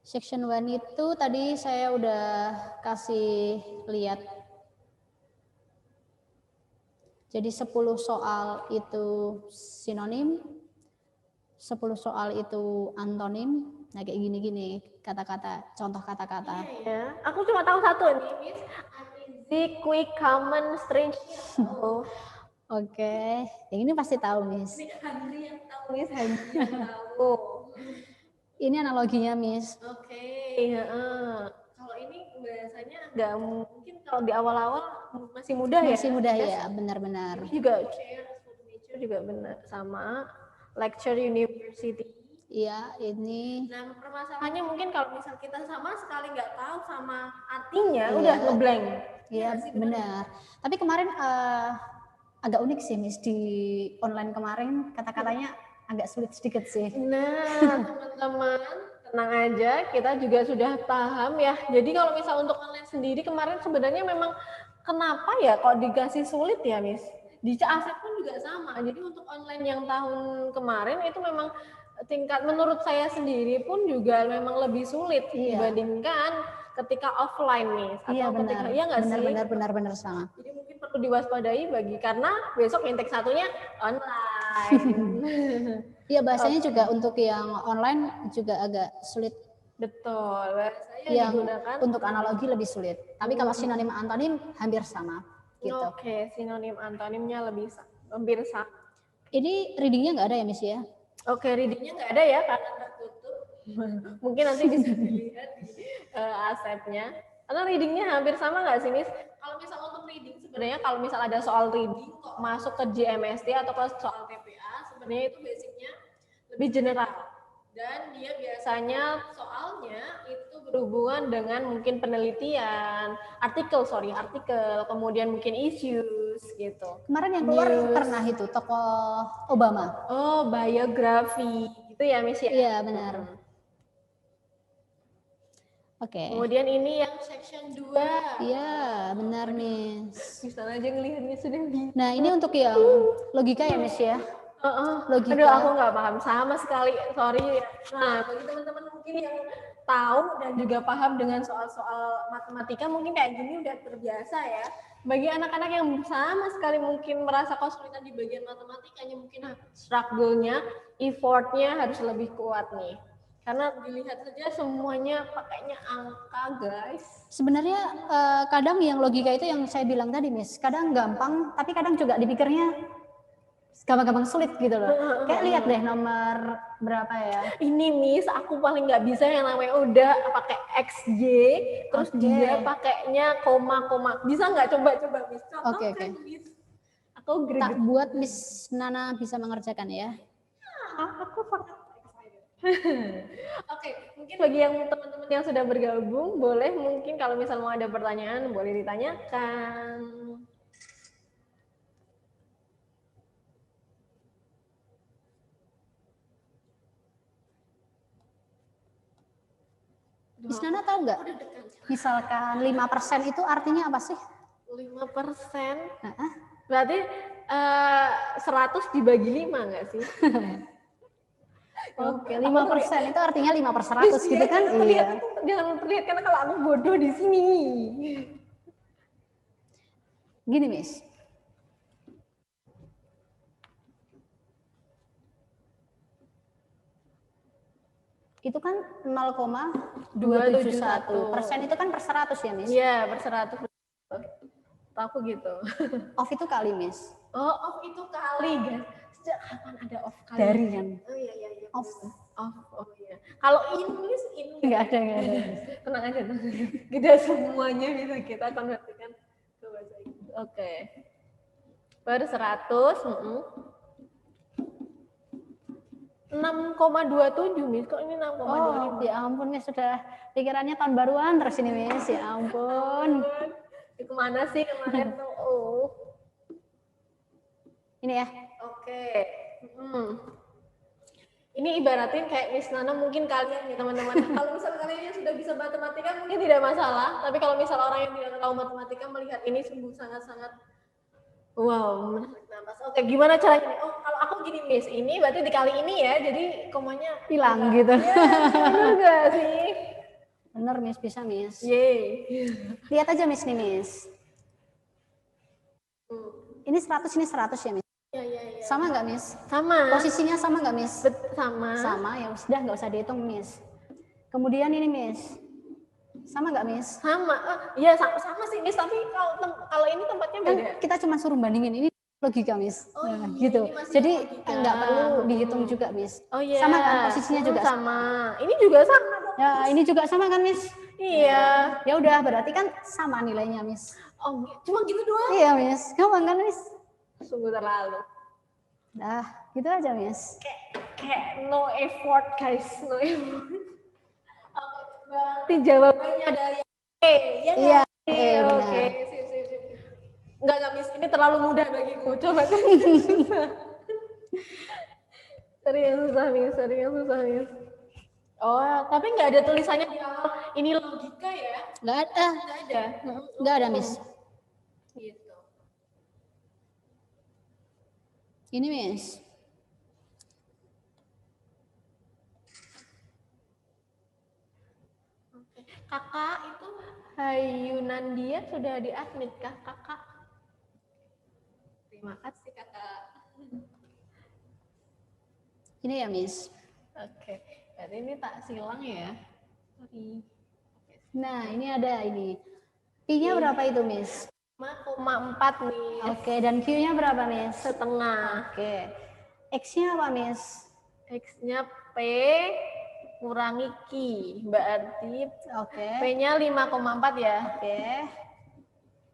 Section 1 itu tadi saya udah kasih lihat. Jadi 10 soal itu sinonim, 10 soal itu antonim. Nah kayak gini-gini kata-kata, contoh kata-kata. Iya, aku cuma tahu satu nih, Miss. Uneasy, quick, common, strange. Oh. Oke, yang ini pasti tahu, Miss. Ini Handri yang tahu, Miss. Handri yang tahu. Ini analoginya, Miss. Oke, kalau ini bahasanya nggak mungkin kalau di awal-awal masih mudah ya. Masih mudah ya, benar-benar. Ini juga chair nature juga benar sama lecture university. Iya, ini. Nah, permasalahannya mungkin kalau misal kita sama sekali nggak tahu sama artinya, Iya. udah ngeblank. Iya, benar. Tapi kemarin agak unik sih, Miss. Di online kemarin kata-katanya agak sulit sedikit sih. Nah, teman-teman, tenang aja, kita juga sudah paham ya. Jadi kalau misal untuk online sendiri kemarin sebenarnya memang kenapa ya kok dikasih sulit ya, Miss? Di ASEP pun juga sama. Jadi untuk online yang tahun kemarin itu memang tingkat menurut saya sendiri pun juga memang lebih sulit dibandingkan ketika offline nih. Iya, Atau ketika benar. iya nggak sih? Benar sama. Jadi mungkin perlu diwaspadai karena besok intake satunya online. Iya, bahasanya juga untuk yang online juga agak sulit. Betul. Bahasanya Yang digunakan untuk analogi lebih sulit. Tapi kalau sinonim antonim hampir sama gitu. Oke, sinonim antonimnya hampir sama. Ini readingnya nggak ada ya, Miss ya? Oke, readingnya nggak ada ya karena tertutup. Mungkin nanti bisa dilihat di ASEP-nya. Karena readingnya hampir sama nggak sih, Miss? Kalau misal untuk reading, sebenarnya kalau misal ada soal reading kok masuk ke GMST atau ke soal TPA, sebenarnya itu basicnya lebih general. Dan dia biasanya soalnya itu berhubungan dengan mungkin penelitian, artikel, kemudian mungkin issues gitu. Kemarin yang keluar pernah itu tokoh Obama. Oh, biografi gitu ya, Miss ya? Iya, benar. Oke. Kemudian ini yang section 2. Iya, benar, Miss. Bisa aja ngelihatnya sudah bisa. Nah, ini untuk yang logika ya, Miss ya? Logika. Aduh, aku nggak paham sama sekali, sorry. Nah, bagi teman-teman mungkin yang tahu dan juga paham dengan soal-soal matematika, mungkin kayak gini udah terbiasa ya. Bagi anak-anak yang sama sekali mungkin merasa kesulitan di bagian matematikanya, mungkin struggle-nya, effort-nya harus lebih kuat nih. Karena dilihat saja semuanya pakainya angka, guys. Sebenarnya kadang yang logika itu yang saya bilang tadi, Miss. Kadang gampang, tapi kadang juga dipikirnya gampang-gampang sulit gitu loh. Kayak lihat deh nomor berapa ya. Ini Miss, aku paling nggak bisa yang namanya udah pakai XY, terus Oke. dia pakainya koma-koma. Bisa nggak coba-coba Miss? Oke. Miss. Aku Tak greget. buat Miss Nana bisa mengerjakan ya. Aku sangat excited. Oke, mungkin bagi yang teman-teman yang sudah bergabung, boleh mungkin kalau misal mau ada pertanyaan, boleh ditanyakan. Miss Nana tahu nggak? Misalkan 5% itu artinya apa sih? 5%? Heeh. Berarti 100 dibagi 5 nggak sih? Oke, 5% itu artinya 5/100 gitu kan? Iya. Jangan memperlihatkan kalau aku bodoh di sini. Gini, Miss. Itu kan 0,271%. Itu kan per 100 ya, Miss? Iya, per 100. Aku gitu. Off itu kali, Miss. Oh, off itu kali, guys. Sejak kapan ada off kali? Dari kan. Oh iya. Off. Off, oh iya. Kalau in Enggak ada. tenang aja. Kita semuanya bisa kita konversikan ke bahasa Inggris. Oke. Per 100, 6,27 Miss. Kok ini 6,25? Oh, ya ampun, Miss, sudah pikirannya tahun baruan terus ini, Miss. Ya ampun. Kemana sih kemarin tuh? Oh. Ini ya. Oke. Ini ibaratin kayak Miss Nana, mungkin kalian nih teman-teman. Kalau misal kalian yang sudah bisa matematika mungkin tidak masalah. Tapi kalau misal orang yang tidak tahu matematika melihat ini sungguh sangat-sangat wow, menarik nafas. Oke, gimana caranya? Oh, kalau aku gini Miss, ini berarti dikali ini ya, jadi komanya Hilang gitu. Ya, bener gak sih? Bener, Miss, bisa, Miss. Yeay. Lihat aja, Miss, nih, Miss. Ini 100, ini 100 ya, Miss. Iya. Sama nggak, Miss? Sama. Posisinya sama nggak, Miss? Sama. Sama, ya sudah nggak usah dihitung, Miss. Kemudian ini, Miss. Sama nggak, Miss? Sama. Iya, sama sih Miss, tapi kalau ini tempatnya Kan beda. kita cuma suruh bandingin, ini logika, Miss. Oh, Nah, iya, gitu. ini masih Jadi logika. nggak perlu dihitung juga, Miss. Oh iya. Sama kan posisinya juga sama. Ini juga sama dong. Ya, ini juga sama kan, Miss? Iya. Ya udah, berarti kan sama nilainya, Miss. Oh, cuma gitu doang. Iya, Miss. Gampang kan, Miss? Sungguh terlalu. Dah, gitu aja, Miss. Kayak no effort guys, no effort. Oke, berarti jawabannya ada yang E, ya nggak? Iya, Oke, benar. sip. Enggak Miss, ini terlalu mudah bagiku. Coba kan. Serius susah Miss. Oh, tapi nggak ada tulisannya di awal. Ini logika ya? Nggak ada. Nggak ada, Miss. Gitu. Ini, Miss. Kakak itu Hayunandia sudah diadmit kah kakak? Terima kasih kakak. Ini ya, Miss. Oke, berarti ini tak silang ya. Sorry. Nah, ini ada ini. P-nya berapa itu, Miss? 5,4 nih. Oke, dan Q-nya berapa, Miss? Setengah. Oke. X-nya apa, Miss? X-nya P kurangi Q. Berarti Oke. P-nya 5,4 ya. Oke.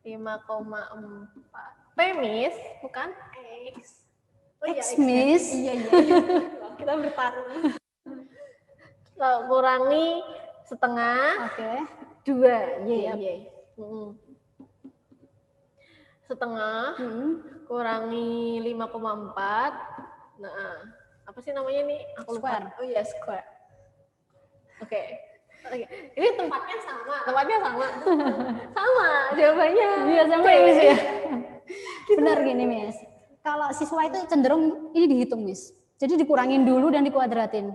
5,4. P, Miss, bukan X. Oh, X, iya, Miss. Iya. Kita bertarung. Kurangi setengah. Oke. 2. Iya. Setengah kurangi 5,4. Nah, apa sih namanya nih? Aku lupa. Square. Oh iya, square. Oke. Ini tempatnya sama. Sama jawabannya. Iya, sama ya, Miss ya. Benar gini, Miss. Kalau siswa itu cenderung ini dihitung, Miss. Jadi dikurangin dulu dan dikuadratin.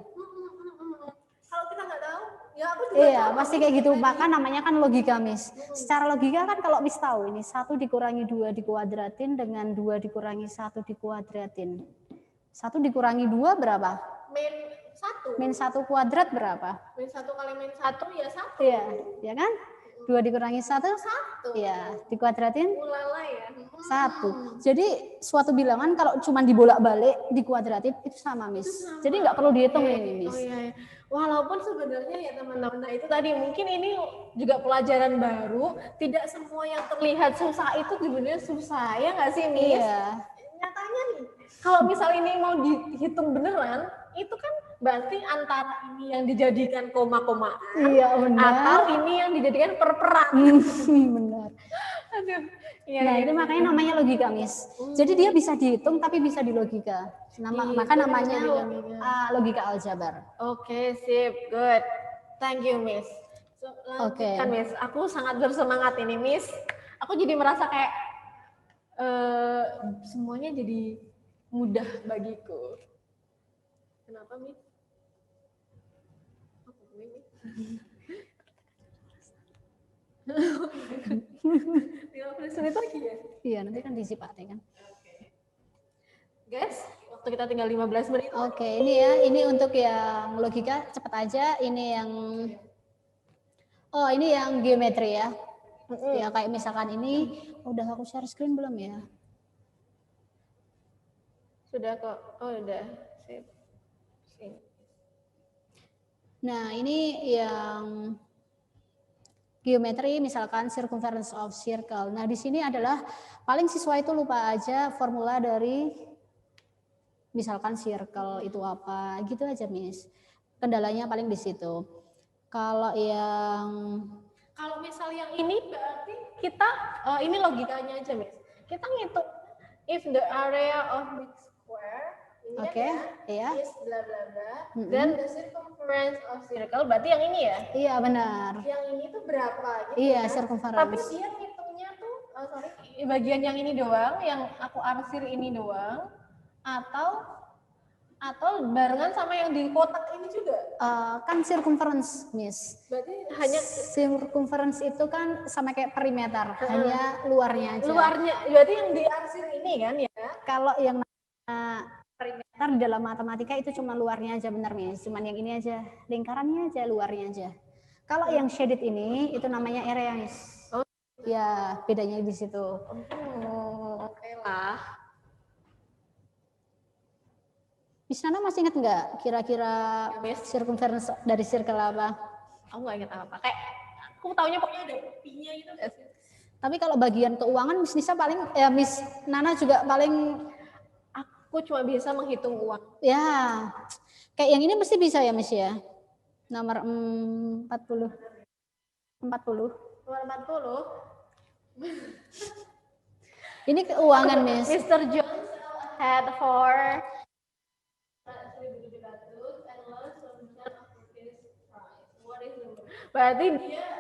Kalau kita nggak tahu, ya aku juga Iya, pasti kayak gitu. Maka namanya kan logika, Miss. Secara logika kan kalau Miss tahu ini 1 dikurangi 2 dikuadratin dengan 2 dikurangi 1 dikuadratin. 1 dikurangi 2 berapa? min 1. Min 1 kuadrat berapa? Min 1 kali min 1 ya 1. Iya, ya kan? 2 dikurangi 1? 1. Iya, dikuadratin? Ulala ya. Satu. Jadi suatu bilangan kalau cuma dibolak-balik, dikuadratif itu sama, Miss. Jadi nggak perlu dihitung ini, Miss. Oh iya. Walaupun sebenarnya ya teman-teman, nah itu tadi mungkin ini juga pelajaran baru. Tidak semua yang terlihat susah itu sebenarnya susah, ya nggak sih, Miss? Iya. Nyatanya nih, kalau misal ini mau dihitung beneran, itu kan berarti antara ini yang dijadikan koma-komaan, Iya, benar. atau ini yang dijadikan per-peran. Benar. Aduh. Iya, Nah, iya, itu iya. makanya namanya logika, Miss. Jadi dia bisa dihitung tapi bisa di logika. Maka Itu namanya bisa dilogika. logika aljabar. Oke, sip, good. Thank you, Miss. So, Oke. lanjutkan, Miss. Aku sangat bersemangat ini, Miss. Aku jadi merasa kayak semuanya jadi mudah bagiku. Kenapa, Miss? Apa, Miss? 15 menit lagi ya? Iya, nanti kan diisi Pakte kan. Guys, waktu kita tinggal 15 menit. Oke, ini ya, ini untuk yang logika cepat aja. Ini yang ini yang geometri ya. Ya kayak misalkan ini udah aku share screen belum ya? Sudah kok. Oh, udah. Sip. Sip. Nah, ini yang geometri misalkan circumference of circle. Nah, di sini adalah paling siswa itu lupa aja formula dari misalkan circle itu apa, gitu aja, Miss. Kendalanya paling di situ. Kalau misal yang ini berarti kita ini logikanya aja, Miss. Kita ngitung if the area of big square ini ya. is bla bla bla, then the circumference of circle berarti yang ini ya? Iya, benar. Yang ini tuh berapa gitu? Iya, kan? circumference. Tapi dia ngitungnya tuh bagian yang ini doang, yang aku arsir ini doang, atau barengan sama yang di kotak ini juga? Kan circumference, Miss. Berarti hanya Circumference itu kan sama kayak perimeter, hanya luarnya aja. luarnya, berarti yang diarsir ini kan ya? Kalau yang perimeter di dalam matematika itu cuma luarnya aja, benar, Miss. Cuman yang ini aja, lingkarannya aja, luarnya aja. Kalau yang shaded ini itu namanya area, Miss. Oh. Ya, bedanya di situ. Oke lah. Miss Nana masih ingat nggak kira-kira circumference dari circle apa? Aku nggak ingat apa. Kayak aku taunya pokoknya ada pi-nya gitu nggak sih? Tapi kalau bagian keuangan Miss Nisa paling, Miss Nana juga paling. Aku cuma bisa menghitung uang. Ya, kayak yang ini mesti bisa ya, Miss ya. Nomor 40. Nomor 40. Ini keuangan, Miss. Mr. Jones had for berarti dia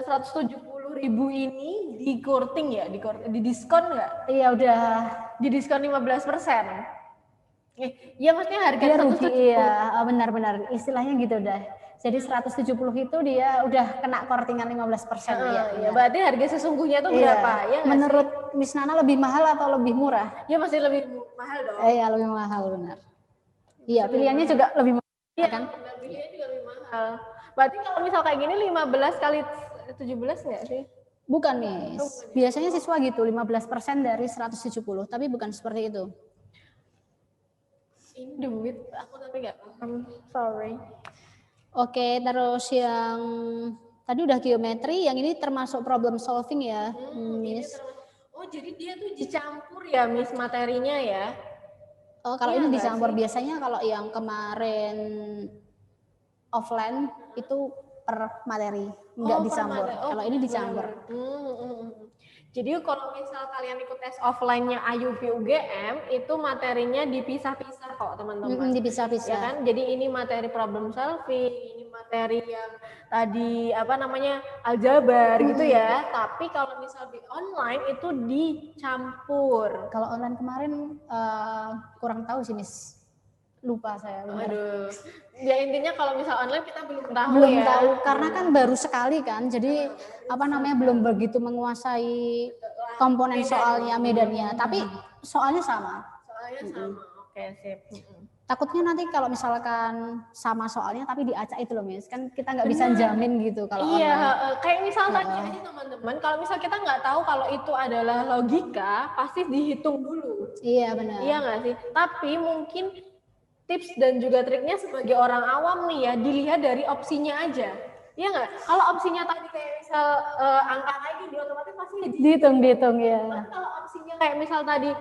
170.000 ini di courting ya, di diskon nggak? Iya, udah. Di diskon 15%. Iya, maksudnya harga Dia rugi, 170. iya, benar-benar. Istilahnya gitu dah. Jadi 170 itu dia udah kena kortingan 15%. Iya, berarti harga sesungguhnya itu berapa? Ya, menurut Miss Nana lebih mahal atau lebih murah? Ya masih lebih mahal dong. Iya, lebih mahal, benar. Iya, pilihannya juga lebih mahal. Iya kan? Pilihannya juga lebih mahal. Berarti kalau misal kayak gini 15 kali 17 nggak sih? Bukan, Miss. Biasanya siswa gitu, 15% dari 170, tapi bukan seperti itu. Ini duit, aku tapi nggak paham. Sorry. Oke, terus yang tadi udah geometri, yang ini termasuk problem solving ya, Miss. Oh, jadi dia tuh dicampur ya, Miss, materinya ya? Oh, kalau Iya, ini nggak dicampur, sih? biasanya kalau yang kemarin offline itu per materi, nggak dicampur. Kalau ini dicampur. Jadi kalau misal kalian ikut tes offline-nya IUP UGM, itu materinya dipisah-pisah kok, teman-teman. Dipisah-pisah. Ya kan? Jadi ini materi problem solving, ini materi yang tadi apa namanya aljabar gitu ya. Tapi kalau misal di online itu dicampur. Kalau online kemarin kurang tahu sih, Miss. Lupa saya. Benar. Aduh. Ya intinya kalau misal online kita belum tahu Belum ya. tahu karena kan baru sekali kan. Jadi apa namanya belum begitu menguasai komponen soalnya, medannya. Tapi soalnya sama. Soalnya sama. Oke, sip. Takutnya nanti kalau misalkan sama soalnya tapi diacak itu loh Miss, kan kita nggak bisa jamin gitu kalau Iya, online. kayak misal tadi aja teman-teman, kalau misal kita nggak tahu kalau itu adalah logika, pasti dihitung dulu. Iya benar. Iya nggak sih? Tapi mungkin tips dan juga triknya sebagai orang awam nih ya, dilihat dari opsinya aja. Iya nggak? Kalau opsinya tadi kayak misal angka kayak gini, otomatis pasti Dihitung ya. Tapi kalau opsinya kayak misal tadi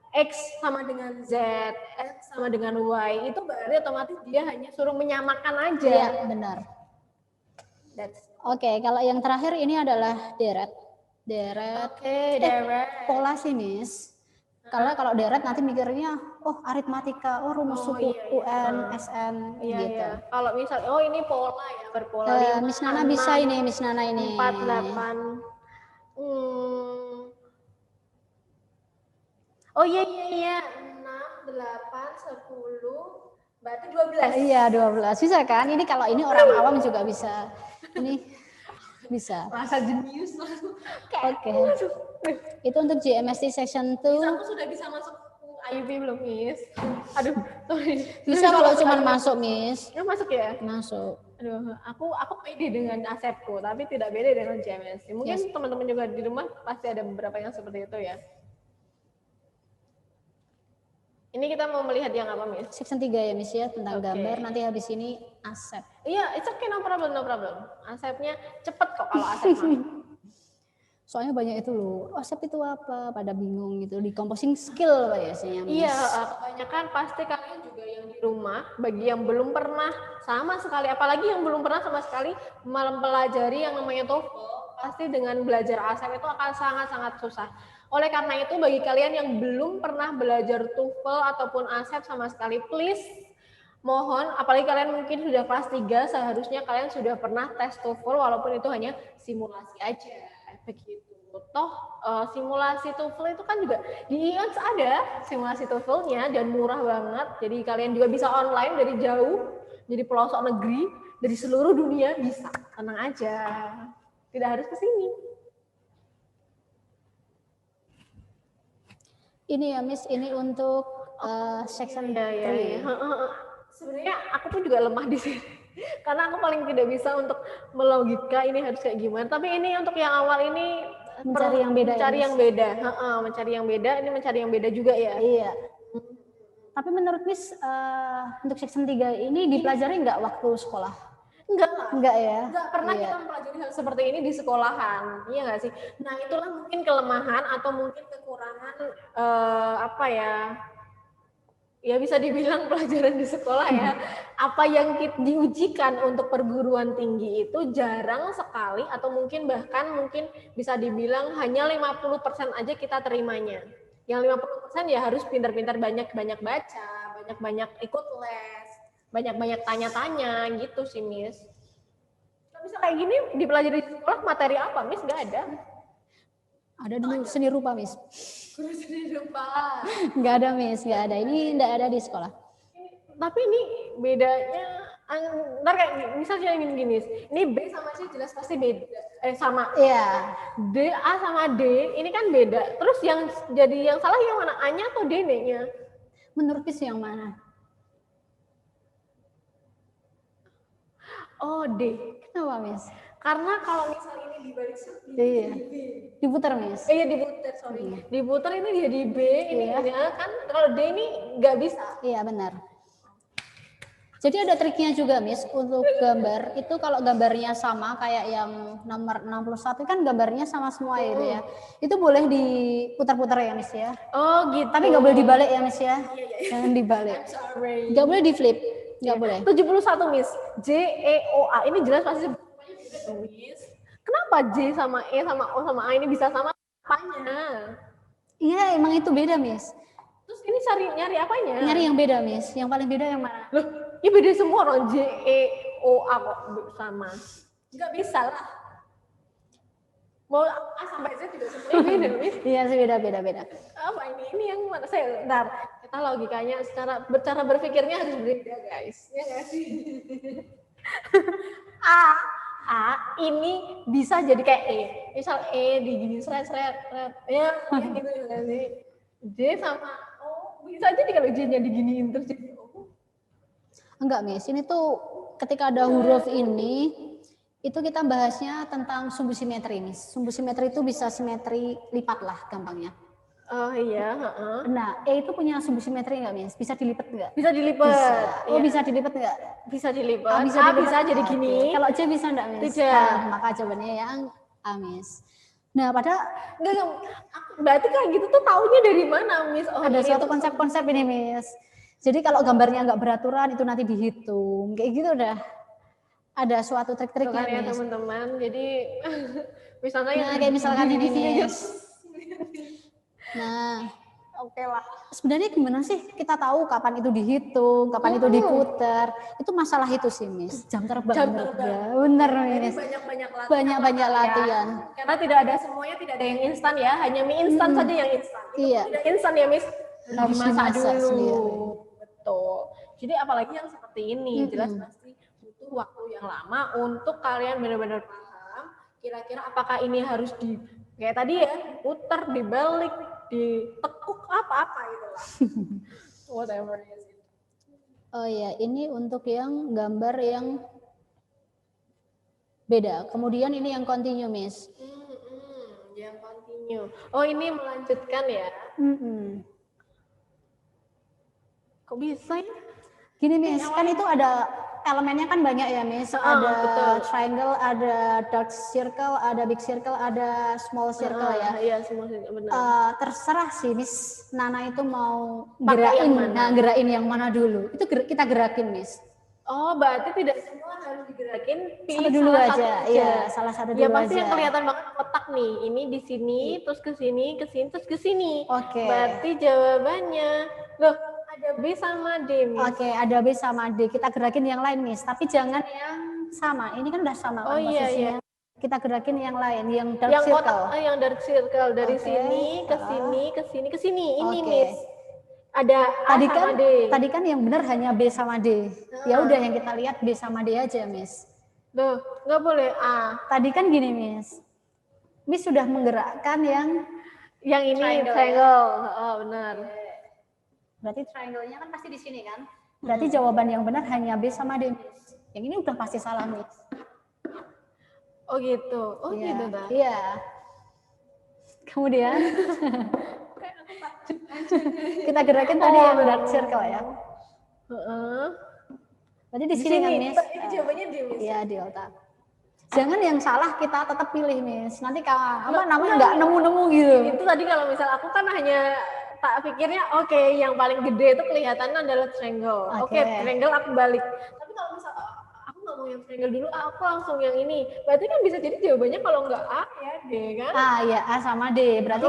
X sama dengan Z, X sama dengan Y, itu berarti otomatis dia hanya suruh menyamakan aja. Iya benar. Oke, kalau yang terakhir ini adalah deret. Oke, deret. Pola sih Miss. Karena kalau deret nanti mikirnya, oh aritmatika, oh rumus suku UN, SN gitu. Iya. Kalau misal, oh ini pola ya, berpola. Miss Nana bisa ini, Miss Nana ini. 4, 8. Oh iya, 6, 8, 10, berarti 12. Iya 12, bisa kan? Ini kalau ini orang awam juga bisa. Ini bisa. Rasa jenius langsung. Oke. Itu untuk GMST section 2. Aku sudah bisa masuk IUP belum, Miss? Aduh, sorry. Bisa kalau cuma masuk, Miss. Lu masuk ya? Masuk. Aduh, aku pede dengan asepku, tapi tidak beda dengan GMST. Mungkin teman-teman juga di rumah pasti ada beberapa yang seperti itu ya. Ini kita mau melihat yang apa, Miss? Section 3 ya, Miss ya, tentang gambar. Nanti habis ini asep. Iya, it's okay, no problem. Asepnya cepet kok kalau asep mah. Soalnya banyak itu loh, asep itu apa? Pada bingung gitu. Di composing skill biasanya, Miss. Iya, kebanyakan pasti kalian juga yang di rumah, bagi yang belum pernah sama sekali, apalagi yang belum pernah sama sekali mempelajari yang namanya TOEFL, pasti dengan belajar asep itu akan sangat-sangat susah. Oleh karena itu, bagi kalian yang belum pernah belajar TOEFL ataupun ASEP sama sekali, please, mohon, apalagi kalian mungkin sudah kelas 3, seharusnya kalian sudah pernah tes TOEFL, walaupun itu hanya simulasi aja, begitu. Toh, simulasi TOEFL itu kan juga di IELTS ada simulasi TOEFL-nya, dan murah banget, jadi kalian juga bisa online dari jauh, jadi pelosok negeri, dari seluruh dunia bisa, tenang aja, tidak harus ke sini. Ini ya Miss, ini untuk section 3. Sebenarnya aku pun juga lemah di sini. Karena aku paling tidak bisa untuk melogika ini harus kayak gimana. Tapi ini untuk yang awal ini mencari yang beda. Mencari yang beda. Mencari yang beda, ini mencari yang beda juga ya. Iya. Tapi menurut Miss untuk section 3 ini dipelajari nggak waktu sekolah? Enggak ya? Enggak pernah kita mempelajari hal seperti ini di sekolahan, iya nggak sih? Nah itulah mungkin kelemahan atau mungkin kekurangan apa ya? Ya bisa dibilang pelajaran di sekolah ya. Apa yang diujikan untuk perguruan tinggi itu jarang sekali atau mungkin bahkan mungkin bisa dibilang hanya 50% aja kita terimanya. Yang 50% ya harus pintar-pintar banyak-banyak baca, banyak-banyak ikut les, banyak-banyak tanya-tanya gitu sih, Miss. Kalau bisa kayak gini dipelajari di sekolah, materi apa, Miss? Nggak ada. Ada dulu seni rupa, Miss. Guru seni rupa. Nggak ada, Miss. Nggak ada. Ini nggak ada di sekolah. Tapi ini bedanya, ntar kayak misalnya gini, ini B sama C jelas pasti beda. Sama. Iya. D, A sama D, ini kan beda. Terus yang jadi yang salah yang mana? A-nya atau D-nya? Menurut Miss yang mana? Oh, D. Kenapa, Miss? Karena kalau misal ini dibalik iya. Diputar, Miss. Iya, diputar, sorry. Diputar ini jadi B, ini kan kalau D ini nggak bisa. Iya, benar. Jadi ada triknya juga, Miss, untuk gambar. Itu kalau gambarnya sama kayak yang nomor 61 kan gambarnya sama semua itu ya. Itu boleh diputar-putar ya, Miss ya. Oh, gitu. Tapi nggak boleh dibalik ya, Miss ya. Jangan dibalik. Sorry. Nggak boleh di flip. Nggak boleh. 71, Miss. J, E, O, A. Ini jelas pasti Miss. Kenapa J sama E sama O sama A ini bisa sama apanya? Iya, emang itu beda, Miss. Terus ini nyari apanya? Nyari yang beda, Miss. Yang paling beda yang mana? Loh, ya beda semua orang. J, E, O, A kok sama. Nggak bisa lah. Mau A sampai Z juga sebenarnya beda, Miss. Iya, beda. Apa ini? Ini yang mana? Saya, bentar. Kita logikanya cara berpikirnya harus berbeda, guys. Ya nggak sih? A ini bisa jadi kayak E. Misal E digini seret ya gitu ya sih. J sama O bisa jadi kalau J-nya diginiin terus jadi O. Enggak, Miss. Ini tuh ketika ada huruf ini, itu kita bahasnya tentang sumbu simetri, Miss. Sumbu simetri itu bisa simetri lipat lah gampangnya. Oh iya, heeh. Nah, E itu punya sumbu simetri nggak, Miss? Bisa dilipat nggak? Bisa dilipat. Bisa. Oh, Iya. bisa dilipat nggak? Bisa dilipat. A bisa A dilipat. bisa jadi Oke. gini. Kalau C bisa nggak, Miss? Tidak. Nah, maka jawabannya yang A, Miss. Nah, padahal Enggak, berarti kayak gitu tuh taunya dari mana, Miss? Oh, ada ini suatu tuh konsep-konsep ini, Miss. Jadi kalau gambarnya nggak beraturan itu nanti dihitung. Kayak gitu udah. Ada suatu tuh trik-triknya, kan ya Miss. teman-teman. Jadi misalnya Nah, kayak misalkan ini, sini aja. Miss. Nah, Oke lah. sebenarnya gimana sih kita tahu kapan itu dihitung, kapan itu diputar? Itu masalah itu sih, Miss. Jam terbang. Jam menurut terbang. gua. Bener, Jadi Miss. banyak-banyak latihan. Banyak-banyak latihan. Karena tidak ada semuanya, tidak ada yang instan ya. Hanya mie instan saja yang instan. Itu Iya. tidak instan ya, Miss. Harus dimasak dulu. sendiri. Betul. Jadi apalagi yang seperti ini, jelas pasti butuh waktu yang lama untuk kalian benar-benar paham kira-kira apakah ini harus di kayak tadi ya, putar, dibalik, ditekuk apa-apa gitu lah. Whatever it is. Oh ya, ini untuk yang gambar yang beda. Kemudian ini yang continue, Miss. Yang continue. Oh, ini melanjutkan ya. Kok bisa ya? Gini, Miss, kan itu ada elemennya kan banyak ya, Miss. Ada betul. triangle, ada dark circle, ada big circle, ada small circle ya. Iya, semua benar. Terserah sih, Miss Nana itu mau Pakai yang gerakin, mana? nah gerakin yang mana dulu. Itu kita gerakin, Miss. Oh, berarti tidak semua harus digerakin. Pilih Satu dulu salah aja. satu Iya, salah satu dulu ya pasti aja. yang kelihatan banget kotak nih. Ini di sini, terus ke sini, terus ke sini. Oke. Berarti jawabannya, loh, ada B sama D, Miss. Oke, ada B sama D. Kita gerakin yang lain, Miss. Tapi jangan yang sama. Ini kan udah sama kan Oh, iya, posisinya. Kita gerakin yang lain, yang dark Yang circle. kotak, yang dark circle dari Oke. sini ke sini, ke sini, ke sini. Ini, Oke. Miss. Ada A Tadi sama kan, D. tadi kan yang benar hanya B sama D. Ya udah yang kita lihat B sama D aja, Miss. Loh, nggak boleh A. Tadi kan gini, Miss. Miss sudah menggerakkan yang Yang ini Triangle, triangle. Oh, benar. berarti triangle-nya kan pasti di sini kan? Berarti jawaban yang benar hanya B sama D, Miss. Yang ini udah pasti salah, Miss. Oh gitu. Oh Iya. gitu dah. Iya. Kemudian kita gerakin tadi yang dark circle ya. Heeh. Berarti di sini kan, Miss? Ini jawabannya D, Miss. Iya, di otak. Jangan yang salah kita tetap pilih, Miss. Nanti apa namanya nggak nemu-nemu gitu. Itu tadi kalau misal aku kan hanya tak pikirnya oke, yang paling gede itu kelihatannya adalah triangle. Oke, Oke. triangle aku balik. Tapi kalau misal aku nggak mau yang triangle dulu, aku langsung yang ini. Berarti kan bisa jadi jawabannya kalau nggak A ya D kan? Ah ya, A sama D. Berarti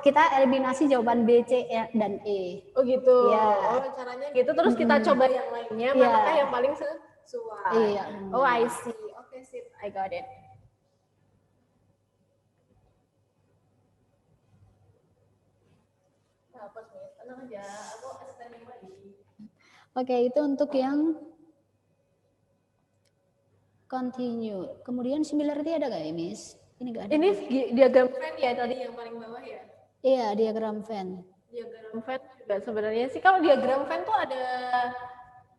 kita eliminasi jawaban B, C, dan E. Oh gitu. Iya. Oh caranya gitu. Terus kita coba yang lainnya, Iya. manakah yang paling sesuai? Iya. Oh I see. Oke sip, I got it. Hapus nih, tenang aja. Aku asisten lagi. Oke, itu untuk yang continue. Kemudian similarity ada nggak ya, Miss? Ini nggak ada. Ini diagram Venn ya tadi yang paling bawah ya. Iya, diagram Venn. Diagram Venn juga sebenarnya sih kalau diagram Venn tuh ada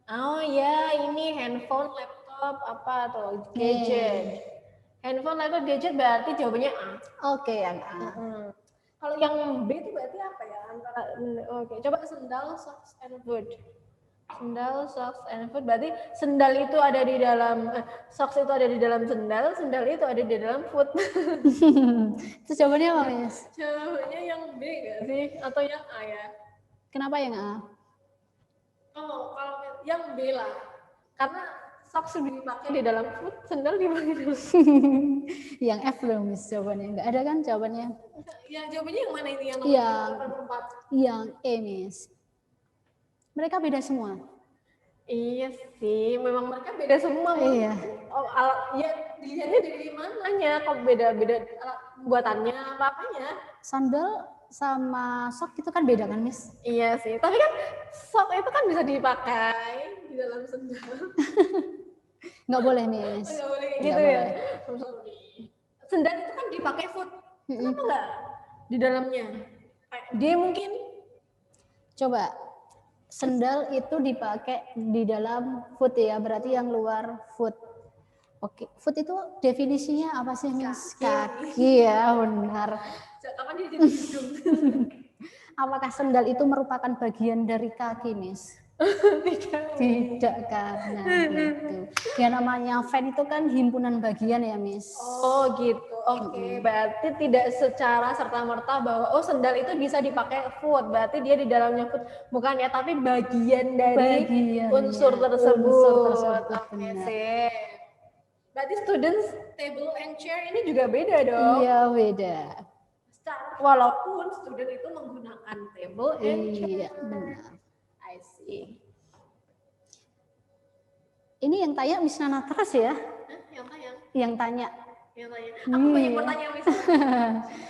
oh ya ini handphone, laptop apa atau gadget. Handphone, laptop, gadget berarti jawabannya A. Oke, yang A. Kalau yang B itu berarti apa ya? Antara oke, coba sendal, socks, and food. Sendal, socks, and food. Berarti sendal itu ada di dalam socks itu ada di dalam sendal, sendal itu ada di dalam food. Itu jawabannya apa, Miss? Jawabannya yang B nggak sih? Atau yang A ya? Kenapa yang A? Oh, kalau yang B lah. Karena socks dipakai di dalam food, sendal dipakai di dalam. Yang F loh, Miss, jawabannya. Nggak ada kan jawabannya? Ya, jawabannya yang mana ini? Yang Yang 84. Yang E, Miss. Mereka beda semua. Iya sih, memang mereka beda semua. Iya. Oh, ya dilihatnya dari mananya, kok beda-beda alat buatannya, apa-apanya. Sandal sama sok itu kan beda kan, Miss? Iya sih, tapi kan sok itu kan bisa dipakai di dalam sendal. Nggak boleh, Miss. Nggak boleh kayak Nggak gitu ya. boleh. Sendal itu kan dipakai foot. Kenapa nggak di dalamnya? Dia mungkin Coba Sendal itu dipakai di dalam foot ya, berarti yang luar foot. Oke, foot itu definisinya apa sih, Miss? Kaki ya, benar. Kapan dia jadi hidung? Apakah sendal itu merupakan bagian dari kaki, Miss? Tidak kan, nah gitu. Ya namanya fan itu kan himpunan bagian ya, Miss. Oh gitu, oke. Berarti tidak secara serta-merta bahwa sendal itu bisa dipakai foot, berarti dia di dalamnya foot, bukan ya, tapi bagian dari Bagiannya, unsur tersebut. unsur tersebut, Oke, benar. sip. Berarti students table and chair ini juga beda dong. Iya beda. Walaupun student itu menggunakan table and chair. Iya benar. I see. Ini yang tanya Miss Nana terus ya? Yang tanya? Yang tanya. Yang tanya. Aku banyak bertanya misalnya.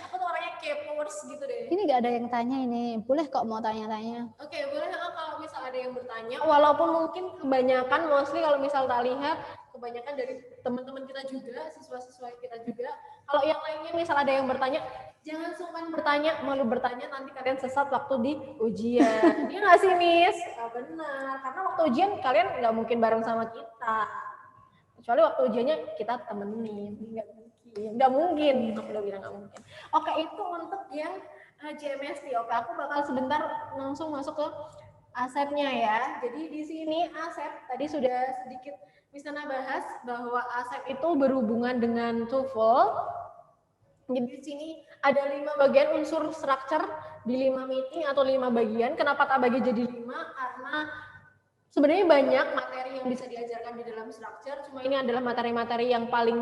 Aku tuh orangnya kepoers gitu deh. Ini nggak ada yang tanya ini. Boleh kok mau tanya-tanya. Oke, boleh kalau misal ada yang bertanya. Walaupun mungkin kebanyakan, mostly kalau misal tak lihat, kebanyakan dari teman-teman kita juga, siswa-siswa kita juga. Kalau yang lainnya misal ada yang bertanya, jangan sungkan bertanya, malu bertanya nanti kalian sesat waktu di ujian. Iya nggak sih, Miss? Oh, benar, karena waktu ujian kalian nggak mungkin bareng sama kita. Kecuali waktu ujiannya kita temenin. Nggak mungkin. Aku udah bilang nggak mungkin. Oke, itu untuk yang JMST. Oke, aku bakal sebentar langsung masuk ke ASEP-nya ya. Jadi di sini ASEP tadi sudah sedikit Miss Nana bahas bahwa ASEP itu berhubungan dengan TOEFL. Jadi di sini ada 5 bagian unsur structure di 5 meeting atau 5 bagian. Kenapa tak bagi jadi 5? Karena sebenarnya banyak materi yang bisa diajarkan di dalam structure. Cuma ini adalah materi-materi yang paling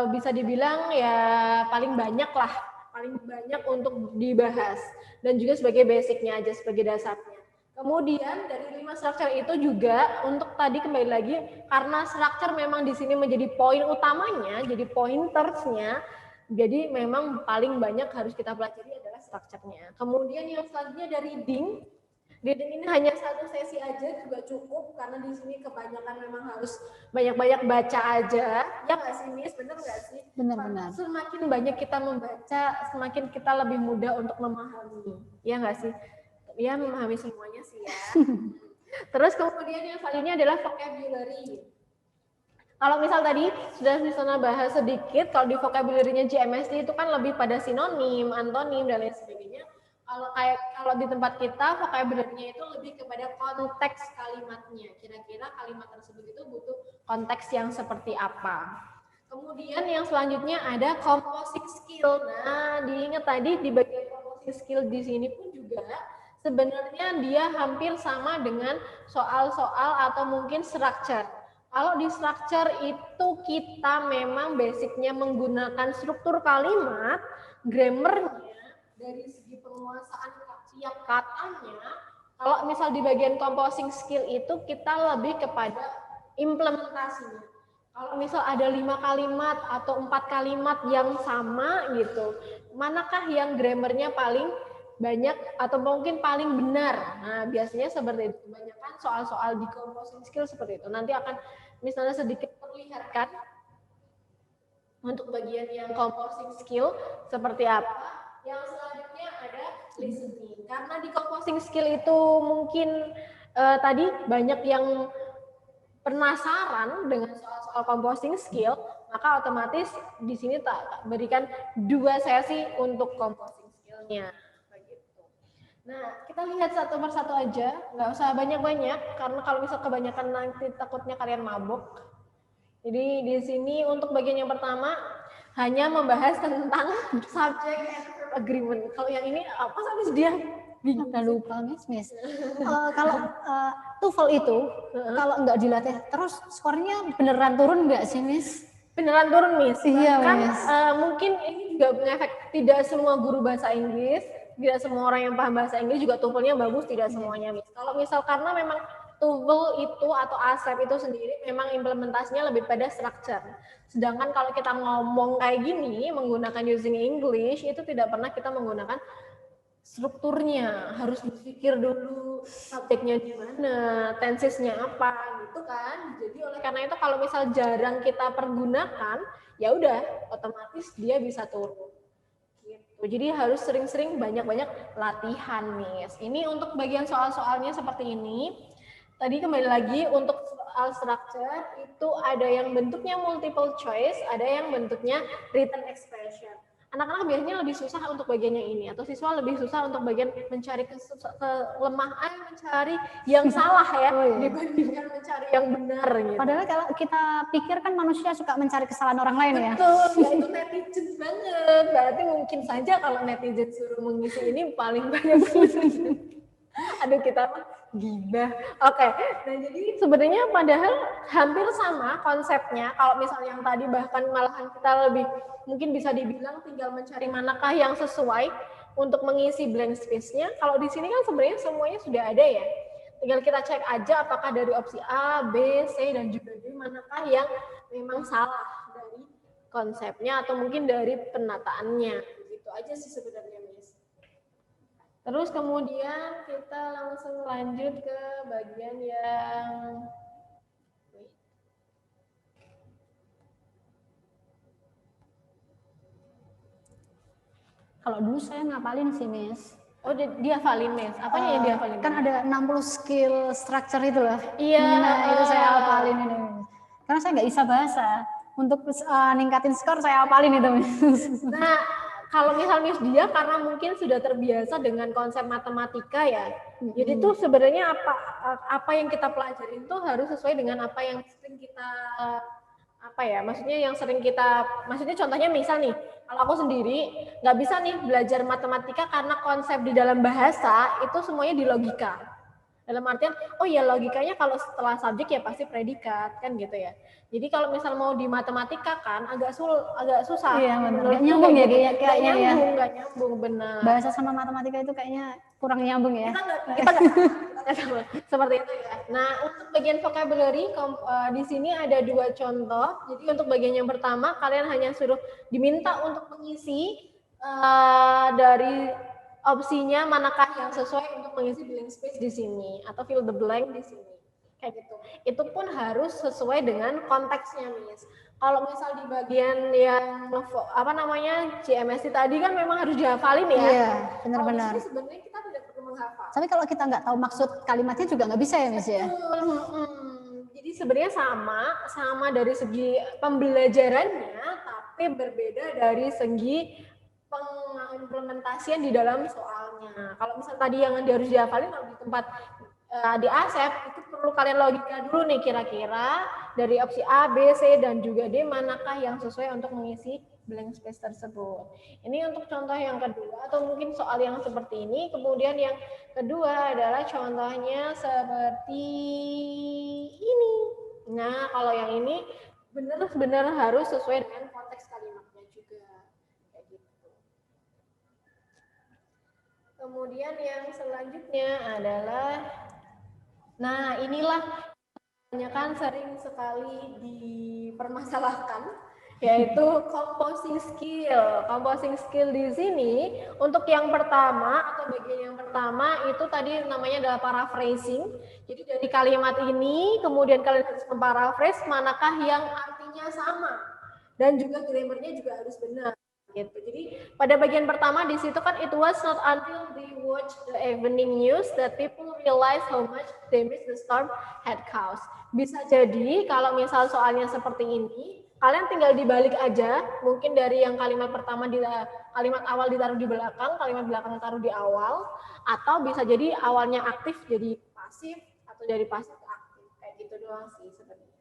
bisa dibilang ya paling banyak lah. Paling banyak untuk dibahas. Dan juga sebagai basicnya aja, sebagai dasarnya. Kemudian dari 5 structure itu juga untuk tadi kembali lagi karena structure memang di sini menjadi poin utamanya, jadi pointersnya, jadi memang paling banyak harus kita pelajari adalah structure-nya. Kemudian yang selanjutnya dari reading. Reading ini hanya satu sesi aja juga cukup karena di sini kebanyakan memang harus banyak-banyak baca aja. Ya nggak sih, Miss? Bener nggak sih? Benar-benar. Semakin banyak kita membaca, semakin kita lebih mudah untuk memahami. Ya nggak sih? Ya memahami semuanya sih ya. Terus kemudian yang selanjutnya adalah vocabulary. Kalau misal tadi sudah misalnya bahas sedikit, kalau di vocabulary-nya JMST itu kan lebih pada sinonim, antonim dan lain sebagainya. Kalau di tempat kita vocabulary-nya itu lebih kepada konteks kalimatnya. Kira-kira kalimat tersebut itu butuh konteks yang seperti apa. Kemudian yang selanjutnya ada composing skill. Nah, diingat tadi di bagian composing skill di sini pun juga sebenarnya dia hampir sama dengan soal-soal atau mungkin structure. Kalau di structure itu kita memang basicnya menggunakan struktur kalimat, grammarnya, dari segi penguasaan tiap katanya. Kalau misal di bagian composing skill itu kita lebih kepada implementasinya. Kalau misal ada 5 kalimat atau 4 kalimat yang sama gitu, manakah yang grammarnya paling banyak atau mungkin paling benar. Nah, biasanya seperti itu. Kebanyakan soal-soal di composing skill seperti itu. Nanti akan misalnya sedikit perlihatkan untuk bagian yang composing skill seperti apa. Yang selanjutnya ada listening. Karena di composing skill itu mungkin tadi banyak yang penasaran dengan soal-soal composing skill, maka otomatis di sini tak berikan 2 sesi untuk composing skillnya. Nah, kita lihat satu persatu aja, nggak usah banyak-banyak, karena kalau misal kebanyakan nanti takutnya kalian mabuk. Jadi di sini untuk bagian yang pertama hanya membahas tentang subject and verb agreement. Kalau yang ini apa sih dia? Bingung. Udah lupa, Miss. Kalau TOEFL itu kalau nggak dilatih terus skornya beneran turun nggak sih, Miss? Beneran turun, Miss. Iya, Kan Miss. mungkin ini juga mengefek tidak semua guru bahasa Inggris, tidak semua orang yang paham bahasa Inggris juga TOEFL-nya bagus, tidak semuanya, Miss. Kalau misal karena memang TOEFL itu atau ASEP itu sendiri memang implementasinya lebih pada structure. Sedangkan kalau kita ngomong kayak gini menggunakan using English itu tidak pernah kita menggunakan strukturnya, harus berpikir dulu subjeknya di mana, tensesnya apa gitu kan. Jadi oleh karena itu kalau misal jarang kita pergunakan, ya udah otomatis dia bisa turun. Gitu. Jadi harus sering-sering banyak-banyak latihan, Miss. Ini untuk bagian soal-soalnya seperti ini. Tadi kembali lagi untuk soal structure itu ada yang bentuknya multiple choice, ada yang bentuknya written expression. Anak-anak biasanya lebih susah untuk bagian yang ini, atau siswa lebih susah untuk bagian mencari kelemahan, mencari yang salah ya, dibandingkan mencari yang benar gitu. Padahal kalau kita pikir kan manusia suka mencari kesalahan orang lain ya. Betul, ya itu netizen banget. Berarti mungkin saja kalau netizen suruh mengisi ini paling banyak aduh kita mah gibah. Oke, nah jadi sebenarnya padahal hampir sama konsepnya. Kalau misalnya yang tadi bahkan malahan kita lebih mungkin bisa dibilang tinggal mencari manakah yang sesuai untuk mengisi blank space-nya. Kalau di sini kan sebenarnya semuanya sudah ada ya. Tinggal kita cek aja apakah dari opsi A, B, C, dan juga D manakah yang memang salah dari konsepnya atau mungkin dari penataannya. Gitu aja sih sebenarnya, Miss. Terus kemudian kita langsung lanjut ke bagian yang Kalau dulu saya ngapalin sih, Miss. oh dia hafalin, Miss. Apanya yang dia hafalin? Kan ada 60 skill structure itu loh. Iya. Nah, itu saya hafalin ini. Karena saya nggak bisa bahasa. Untuk ningkatin skor saya hafalin itu, Miss. Nah, kalau misalnya dia karena mungkin sudah terbiasa dengan konsep matematika ya. Jadi tuh sebenarnya apa yang kita pelajarin tuh harus sesuai dengan apa yang sering kita maksudnya contohnya misal nih, kalau aku sendiri nggak bisa nih belajar matematika karena konsep di dalam bahasa itu semuanya di logika. Dalam artian, oh ya logikanya kalau setelah subjek ya pasti predikat kan gitu ya. Jadi kalau misal mau di matematika kan agak susah. Iya benar. Nggak nyambung ya kayaknya ya. Nggak nyambung benar. Bahasa sama matematika itu kayaknya kurang nyambung ya. Kita nggak seperti itu ya. Nah untuk bagian vocabulary di sini ada 2 contoh. Jadi untuk bagian yang pertama kalian hanya suruh diminta untuk mengisi dari opsinya manakah yang sesuai untuk mengisi blank space di sini atau fill the blank di sini kayak gitu. Itu pun harus sesuai dengan konteksnya, Miss. Kalau misal di bagian yang CMST tadi kan memang harus dihafalin ya. Iya, benar-benar. Sebenarnya kita tidak perlu menghafal. Tapi kalau kita nggak tahu maksud kalimatnya juga nggak bisa ya, Miss ya. Jadi sebenarnya sama dari segi pembelajarannya, tapi berbeda dari segi pengimplementasian di dalam soalnya. Kalau misal tadi yang harus dihafalin kalau di tempat di ASEP itu perlu kalian logika dulu nih kira-kira dari opsi A, B, C dan juga D manakah yang sesuai untuk mengisi blank space tersebut. Ini untuk contoh yang kedua atau mungkin soal yang seperti ini. Kemudian yang kedua adalah contohnya seperti ini. Nah, kalau yang ini benar-benar harus sesuai dengan konteks kalimatnya juga. Kayak gitu. Kemudian yang selanjutnya adalah, nah inilah kebanyakan sering sekali dipermasalahkan, yaitu composing skill. Composing skill di sini untuk yang pertama atau bagian yang pertama itu tadi namanya adalah paraphrasing. Jadi dari kalimat ini kemudian kalian harus memparaphrase manakah yang artinya sama dan juga grammarnya juga harus benar. Gitu. Jadi pada bagian pertama di situ kan it was not until they watched the evening news that people realized how much damage the storm had caused. Bisa jadi kalau misal soalnya seperti ini, kalian tinggal dibalik aja, mungkin dari yang kalimat pertama kalimat awal ditaruh di belakang, kalimat belakang taruh di awal, atau bisa jadi awalnya aktif jadi pasif atau dari pasif ke aktif. Kayak gitu doang sih sebenarnya.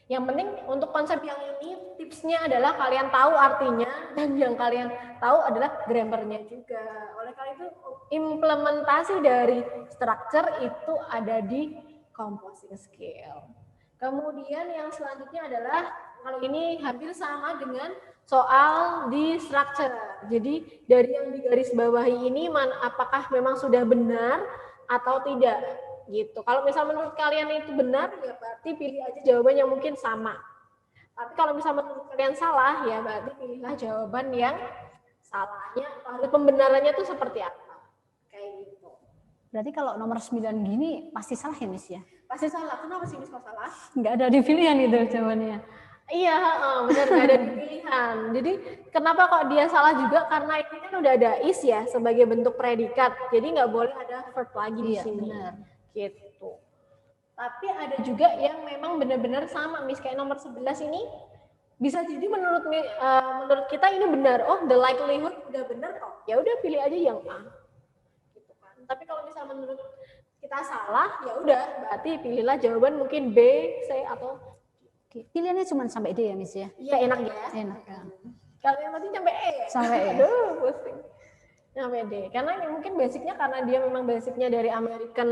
Yang penting untuk konsep yang ini tipsnya adalah kalian tahu artinya dan yang kalian tahu adalah grammarnya juga. Oleh karena itu implementasi dari structure itu ada di composing skill. Kemudian yang selanjutnya adalah kalau ini hampir sama dengan soal di structure. Jadi dari yang digarisbawahi ini apakah memang sudah benar atau tidak? Gitu. Kalau misal menurut kalian itu benar, ya berarti pilih aja jawaban yang mungkin sama. Tapi kalau misal menurut kalian salah, ya berarti pilihlah jawaban yang salahnya, atau pembenarannya itu seperti apa. Kayak gitu. Berarti kalau nomor 9 gini pasti salah ya, Miss ya? Pasti salah. Kenapa sih Miss kok salah? Nggak ada di pilihan itu jawabannya. Iya, benar nggak ada pilihan. Jadi kenapa kok dia salah juga karena ini kan udah ada is ya sebagai bentuk predikat. Jadi nggak boleh ada verb lagi di Iya, sini. benar. Gitu. Tapi ada juga yang memang benar-benar sama, Miss, kayak nomor 11 ini bisa jadi menurut kita ini benar. Oh, the likelihood udah benar kok. Ya udah pilih aja yang A. Gitu kan. Tapi kalau misalnya menurut kita salah, ya udah berarti pilihlah jawaban mungkin B, C atau Oke, pilihannya cuma sampai D ya, Miss ya? iya enak ya. Enak ya. Kalau yang tadi sampai E. Sampai E. Aduh, pusing. Sampai D. Karena ini mungkin basicnya karena dia memang basicnya dari American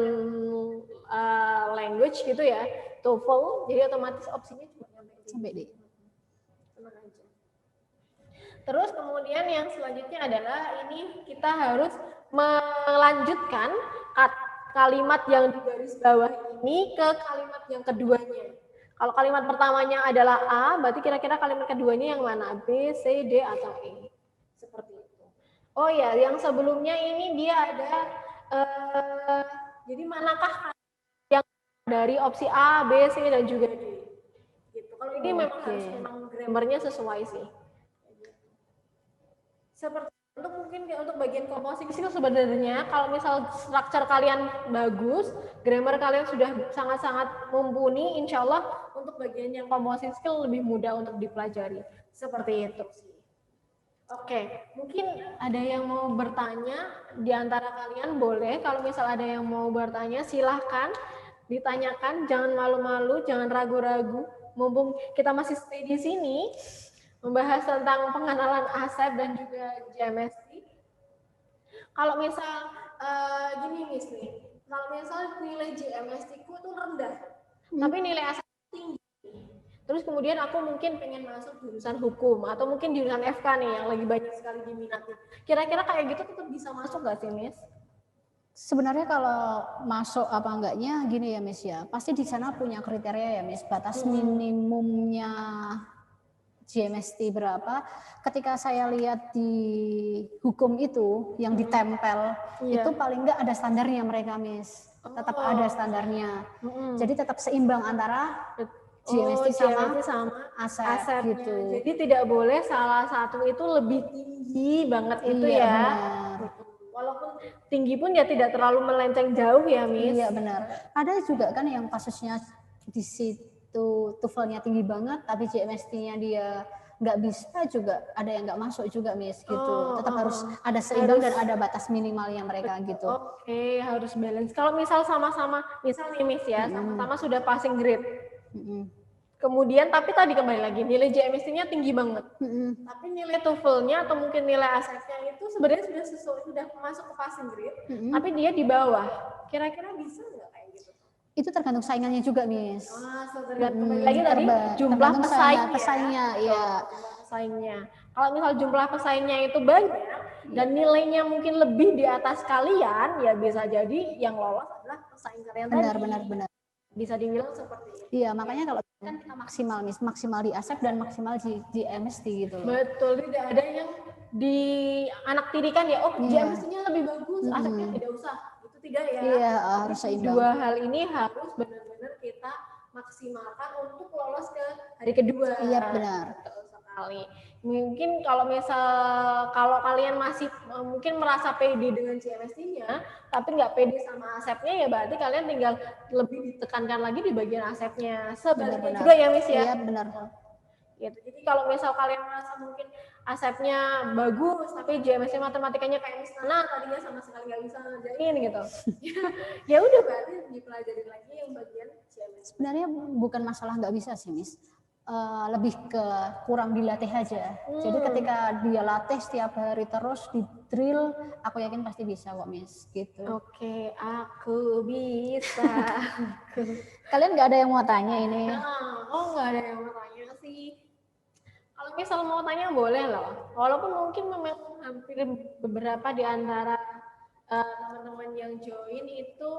language gitu ya, TOEFL, jadi otomatis opsinya cuma Sampai D. Tenang aja. Terus kemudian yang selanjutnya adalah ini kita harus melanjutkan kalimat yang di garis bawah ini ke kalimat yang keduanya. Kalau kalimat pertamanya adalah A, berarti kira-kira kalimat keduanya yang mana? B, C, D, atau E? Seperti itu. Oh ya, yang sebelumnya ini dia ada, jadi manakah yang dari opsi A, B, C, dan juga D? Gitu. Kalau ini memang harus grammarnya sesuai sih. Seperti untuk mungkin untuk bagian composing skill sebenarnya kalau misal structure kalian bagus, grammar kalian sudah sangat-sangat mumpuni, insya Allah untuk bagian yang composing skill lebih mudah untuk dipelajari. Seperti itu sih. Oke, mungkin ada yang mau bertanya di antara kalian boleh. Kalau misal ada yang mau bertanya silahkan ditanyakan, jangan malu-malu, jangan ragu-ragu. Mumpung kita masih stay di sini, membahas tentang pengenalan ASEP dan juga GMST. Kalau misal gini Miss nih, kalau misal nilai GMST ku tuh rendah, tapi nilai ASEP tinggi. Terus kemudian aku mungkin pengen masuk jurusan hukum atau mungkin jurusan FK nih yang lagi banyak sekali diminati. Kira-kira kayak gitu tetap bisa masuk nggak sih Miss? Sebenarnya kalau masuk apa enggaknya gini ya Miss ya, pasti di sana punya kriteria ya Miss, batas minimumnya GMST berapa. Ketika saya lihat di hukum itu yang ditempel itu paling enggak ada standarnya mereka Miss, tetap ada standarnya. Jadi tetap seimbang antara GMST sama ASEP gitu. Jadi tidak boleh salah satu itu lebih tinggi banget itu Iya, ya. benar. Walaupun tinggi pun ya tidak terlalu melenceng jauh ya Miss. Iya benar. Ada juga kan yang kasusnya di situ TOEFL-nya tinggi banget tapi GMST-nya dia nggak bisa juga, ada yang nggak masuk juga Miss gitu. Tetap harus ada seimbang dan ada batas minimalnya mereka gitu. Oke, harus balance. Kalau misal sama-sama, misal nih Miss ya, sama-sama sudah passing grade. Kemudian tapi tadi kembali lagi nilai GMST-nya tinggi banget. Tapi nilai TOEFL-nya atau mungkin nilai ASEP-nya itu sebenarnya sudah masuk ke passing grade, tapi dia di bawah. Kira-kira bisa nggak kayak gitu? Itu tergantung saingannya juga Miss. Tergantung kembali lagi tadi jumlah pesaingnya. Iya. Pesaingnya. Kalau misal jumlah pesaingnya itu banyak dan nilainya mungkin lebih di atas kalian, ya bisa jadi yang lolos adalah pesaing kalian tadi. Benar. Bisa dibilang seperti itu. Iya, makanya kalau kan kita maksimal Miss, maksimal di ASEP dan maksimal di MST gitu loh. Betul, tidak ada yang di anak tirikan ya, oh GMST-nya lebih bagus, ASEP-nya tidak usah. Itu tidak ya. Iya, harus seimbang. Dua hal ini harus benar-benar kita maksimalkan untuk lolos ke hari kedua. Iya, benar. Betul sekali. Mungkin kalau kalian masih mungkin merasa pede dengan GMST-nya, tapi nggak pede sama ASEP-nya, ya berarti kalian tinggal lebih ditekankan lagi di bagian ASEP-nya. Sebaliknya juga ya Miss ya. Iya benar. Gitu. Jadi kalau misal kalian merasa mungkin ASEP-nya bagus, tapi GMST matematikanya kayak Miss Nana tadinya sama sekali nggak bisa ngajarin gitu. Ya udah berarti dipelajari lagi yang bagian GMST. Sebenarnya bukan masalah nggak bisa sih Miss. Lebih ke kurang dilatih aja. Jadi ketika dia latih setiap hari terus di drill, aku yakin pasti bisa kok Miss gitu. Oke, aku bisa. Kalian nggak ada yang mau tanya ini? Nggak ada yang mau tanya sih. Kalau misal mau tanya boleh loh. Walaupun mungkin memang hampir beberapa di antara teman-teman yang join itu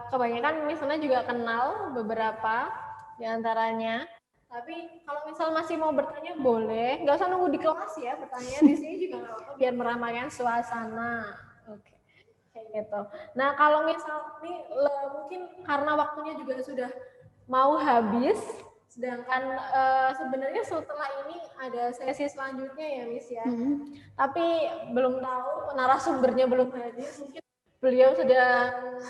kebanyakan misalnya juga kenal beberapa di antaranya. Tapi kalau misal masih mau bertanya boleh, nggak usah nunggu di kelas ya, bertanya di sini juga nggak apa-apa biar meramaikan suasana. Oke, kayak gitu. Nah kalau misal nih mungkin karena waktunya juga sudah mau habis, Sedangkan sebenarnya setelah ini ada sesi selanjutnya ya Miss ya. Tapi belum tahu, narasumbernya belum hadir. Mungkin beliau sedang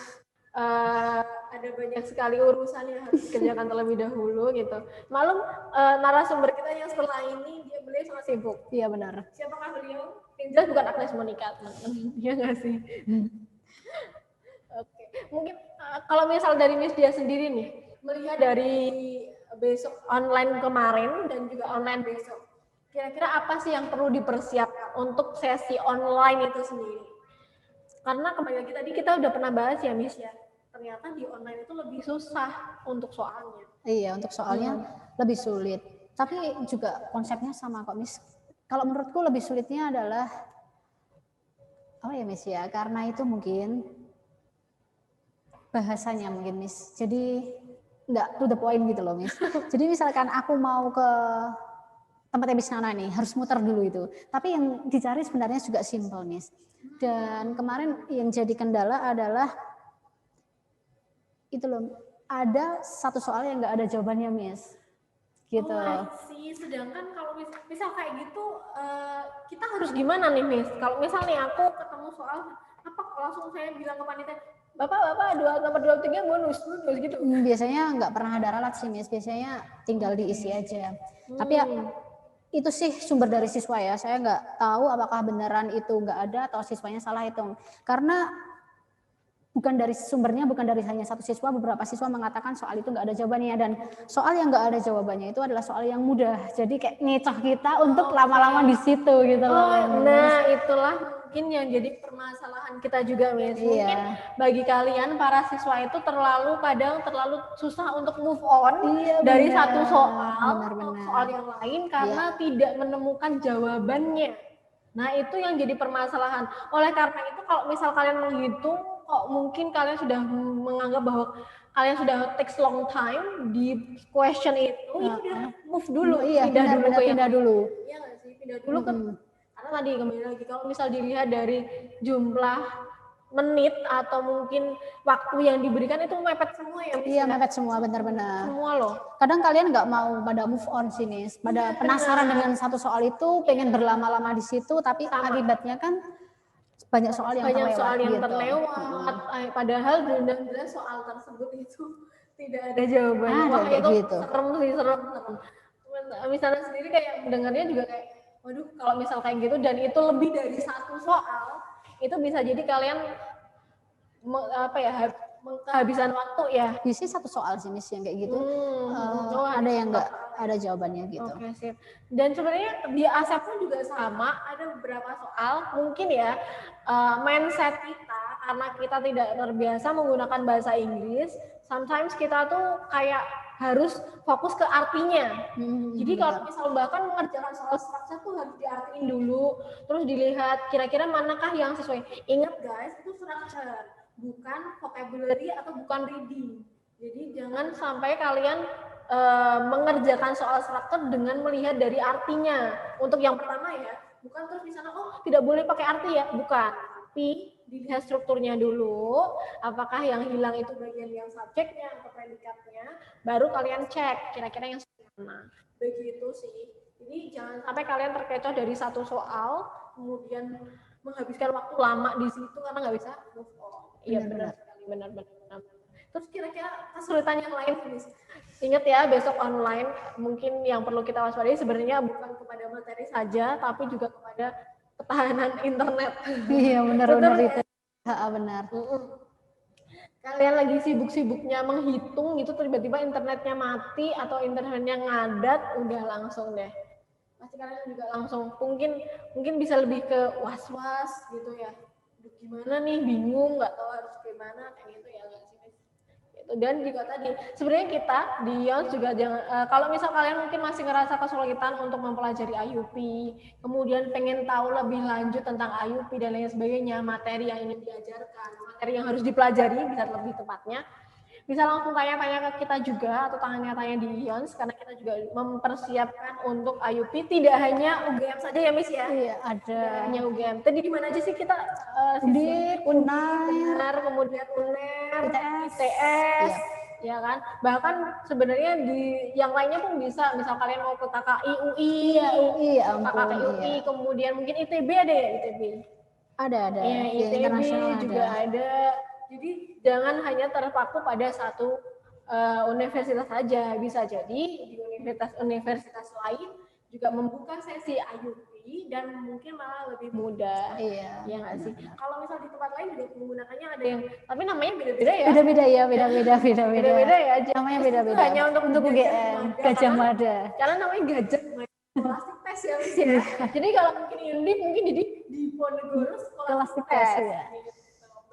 ada banyak sekali urusan yang harus dikerjakan terlebih dahulu gitu. Malum narasumber kita yang setelah ini beliau sangat sibuk. Iya benar. Siapakah beliau? Yang jelas bukan Agnes Monica, teman-teman. Iya nggak sih? Oke, mungkin kalau misal dari Miss dia sendiri nih, melihat dari besok online kemarin dan juga online besok, kira-kira apa sih yang perlu dipersiapkan untuk sesi online itu sendiri? Karena kembali lagi tadi kita udah pernah bahas ya Miss ya, ternyata di online itu lebih susah untuk soalnya. Iya, untuk soalnya lebih sulit. Tapi juga konsepnya sama kok Miss. Kalau menurutku lebih sulitnya adalah ya Miss ya, karena itu mungkin bahasanya mungkin Miss. Jadi nggak to the point gitu loh Miss. Jadi misalkan aku mau ke tempatnya Miss Nana nih, harus muter dulu itu. Tapi yang dicari sebenarnya juga simple Miss. Dan kemarin yang jadi kendala adalah itu loh, ada satu soal yang nggak ada jawabannya Miss. Gitu. Oh, sih. Sedangkan kalau misal kayak gitu, kita harus gimana nih Miss? Kalau misal nih aku ketemu soal, apa langsung saya bilang ke panitia, Bapak, nomor 23 bonus gitu. Biasanya nggak pernah ada ralat sih Miss, biasanya tinggal diisi aja. Tapi ya itu sih sumber dari siswa ya, saya nggak tahu apakah beneran itu nggak ada atau siswanya salah hitung. Karena bukan dari sumbernya, bukan dari hanya satu siswa, beberapa siswa mengatakan soal itu nggak ada jawabannya, dan soal yang nggak ada jawabannya itu adalah soal yang mudah, jadi kayak ngecoh kita untuk lama-lama di situ gitu loh. Nah itulah mungkin yang jadi permasalahan kita juga Miss. Mungkin bagi kalian para siswa itu terlalu susah untuk move on dari satu soal ke soal yang lain karena tidak menemukan jawabannya. Nah itu yang jadi permasalahan. Oleh karena itu kalau misal kalian menghitung, kok mungkin kalian sudah menganggap bahwa kalian sudah takes long time di question itu, ya move dulu, pindah dulu. Iya nggak sih, pindah dulu kan. Karena tadi kembali lagi kalau misal dilihat dari jumlah menit atau mungkin waktu yang diberikan itu mepet semua ya. Iya mepet semua, benar-benar. Semua loh. Kadang kalian nggak mau pada move on sih Nis, pada penasaran dengan satu soal itu, pengen berlama-lama di situ, tapi akibatnya kan banyak soal yang terlewat. Padahal jelas soal tersebut itu tidak ada jawabannya. Wah itu gitu. Serem. Misalnya sendiri kayak mendengarnya juga kayak, waduh kalau misal kayak gitu dan itu lebih dari satu soal, itu bisa jadi kalian kehabisan waktu ya. Bisa satu soal sih Miss yang kayak gitu. Ada yang nggak ada jawabannya gitu. Oke, sip. Dan sebenarnya di ASEP pun juga sama, ada beberapa soal mungkin ya mindset kita karena kita tidak terbiasa menggunakan bahasa Inggris, sometimes kita tuh kayak harus fokus ke artinya. Jadi kalau misal bahkan mengerjakan soal structure tuh harus diartiin dulu, terus dilihat kira-kira manakah yang sesuai. Ingat guys, itu structure, bukan vocabulary atau bukan reading. Jadi jangan sampai kalian mengerjakan soal structure dengan melihat dari artinya. Untuk yang pertama ya, bukan terus di sana tidak boleh pakai arti ya, bukan. Tapi dilihat strukturnya dulu, apakah yang hilang itu bagian yang subjeknya atau predikatnya, baru kalian cek kira-kira yang mana. Begitu sih. Jadi jangan sampai kalian terkecoh dari satu soal, kemudian menghabiskan waktu lama di situ karena nggak bisa move on. Iya benar. Terus kira-kira kesulitan yang lain, Miss? Ingat ya, besok online mungkin yang perlu kita waspadai sebenarnya bukan kepada materi saja, tapi juga kepada ketahanan internet. Iya benar itu. Benar. Kalian lagi sibuk-sibuknya menghitung gitu, tiba-tiba internetnya mati atau internetnya ngadat, udah langsung deh. Pasti kalian juga langsung mungkin bisa lebih ke was-was gitu ya. Gimana nih, bingung, nggak tahu harus gimana kayak gitu ya. Dan juga tadi sebenarnya kita di IONS juga jangan kalau misal kalian mungkin masih ngerasa kesulitan untuk mempelajari IUP, kemudian pengen tahu lebih lanjut tentang IUP dan lain sebagainya, materi yang ingin diajarkan, materi yang harus dipelajari bisa lebih tepatnya, bisa langsung tanya-tanya ke kita juga atau tanya-tanya di IONS karena kita juga mempersiapkan untuk IUP, tidak hanya UGM saja ya Miss ya. Iya, ada. Hanya UGM. Tadi di mana aja sih kita? Undip, Unair, kemudian UNER, ITS. ya kan? Bahkan sebenarnya di yang lainnya pun bisa, misal kalian mau ke KKI UI, Iya, UI, ya ampun. KKI UI, Iya. kemudian mungkin ITB ada ya ITB. Ada. Ya, Di ITB internasional juga ada. Jadi jangan hanya terpaku pada satu universitas saja. Bisa jadi di universitas lain juga membuka sesi IUP dan mungkin malah lebih mudah. Iya. Ya nggak sih? benar-benar. Kalau misal di tempat lain juga menggunakannya ada yang, tapi namanya beda-beda ya. Beda-beda ya, beda-beda. Beda-beda ya. Namanya Itu beda-beda. hanya untuk UGM, Gajah Mada. karena namanya Gajah Mada. Plastik tes ya, Miss, ya. Jadi kalau mungkin Undip mungkin jadi di Ponegoro Kelastik tes, ya. Gitu.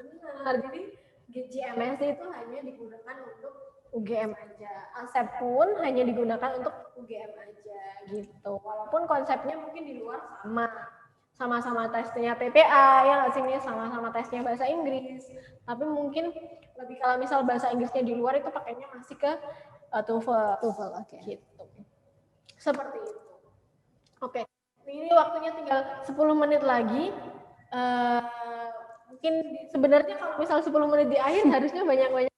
Benar. Jadi GMST itu hanya digunakan untuk UGM aja. ASEP pun hanya digunakan untuk UGM aja gitu. Walaupun konsepnya mungkin di luar sama-sama tesnya TPA ya nggak sih, sama-sama tesnya bahasa Inggris. Tapi mungkin lebih kalau misal bahasa Inggrisnya di luar itu pakainya masih ke TOEFL. TOEFL, oke. Gitu. Seperti itu. Oke, ini waktunya tinggal 10 menit lagi. Mungkin sebenarnya kalau misal 10 menit di akhir harusnya banyak-banyak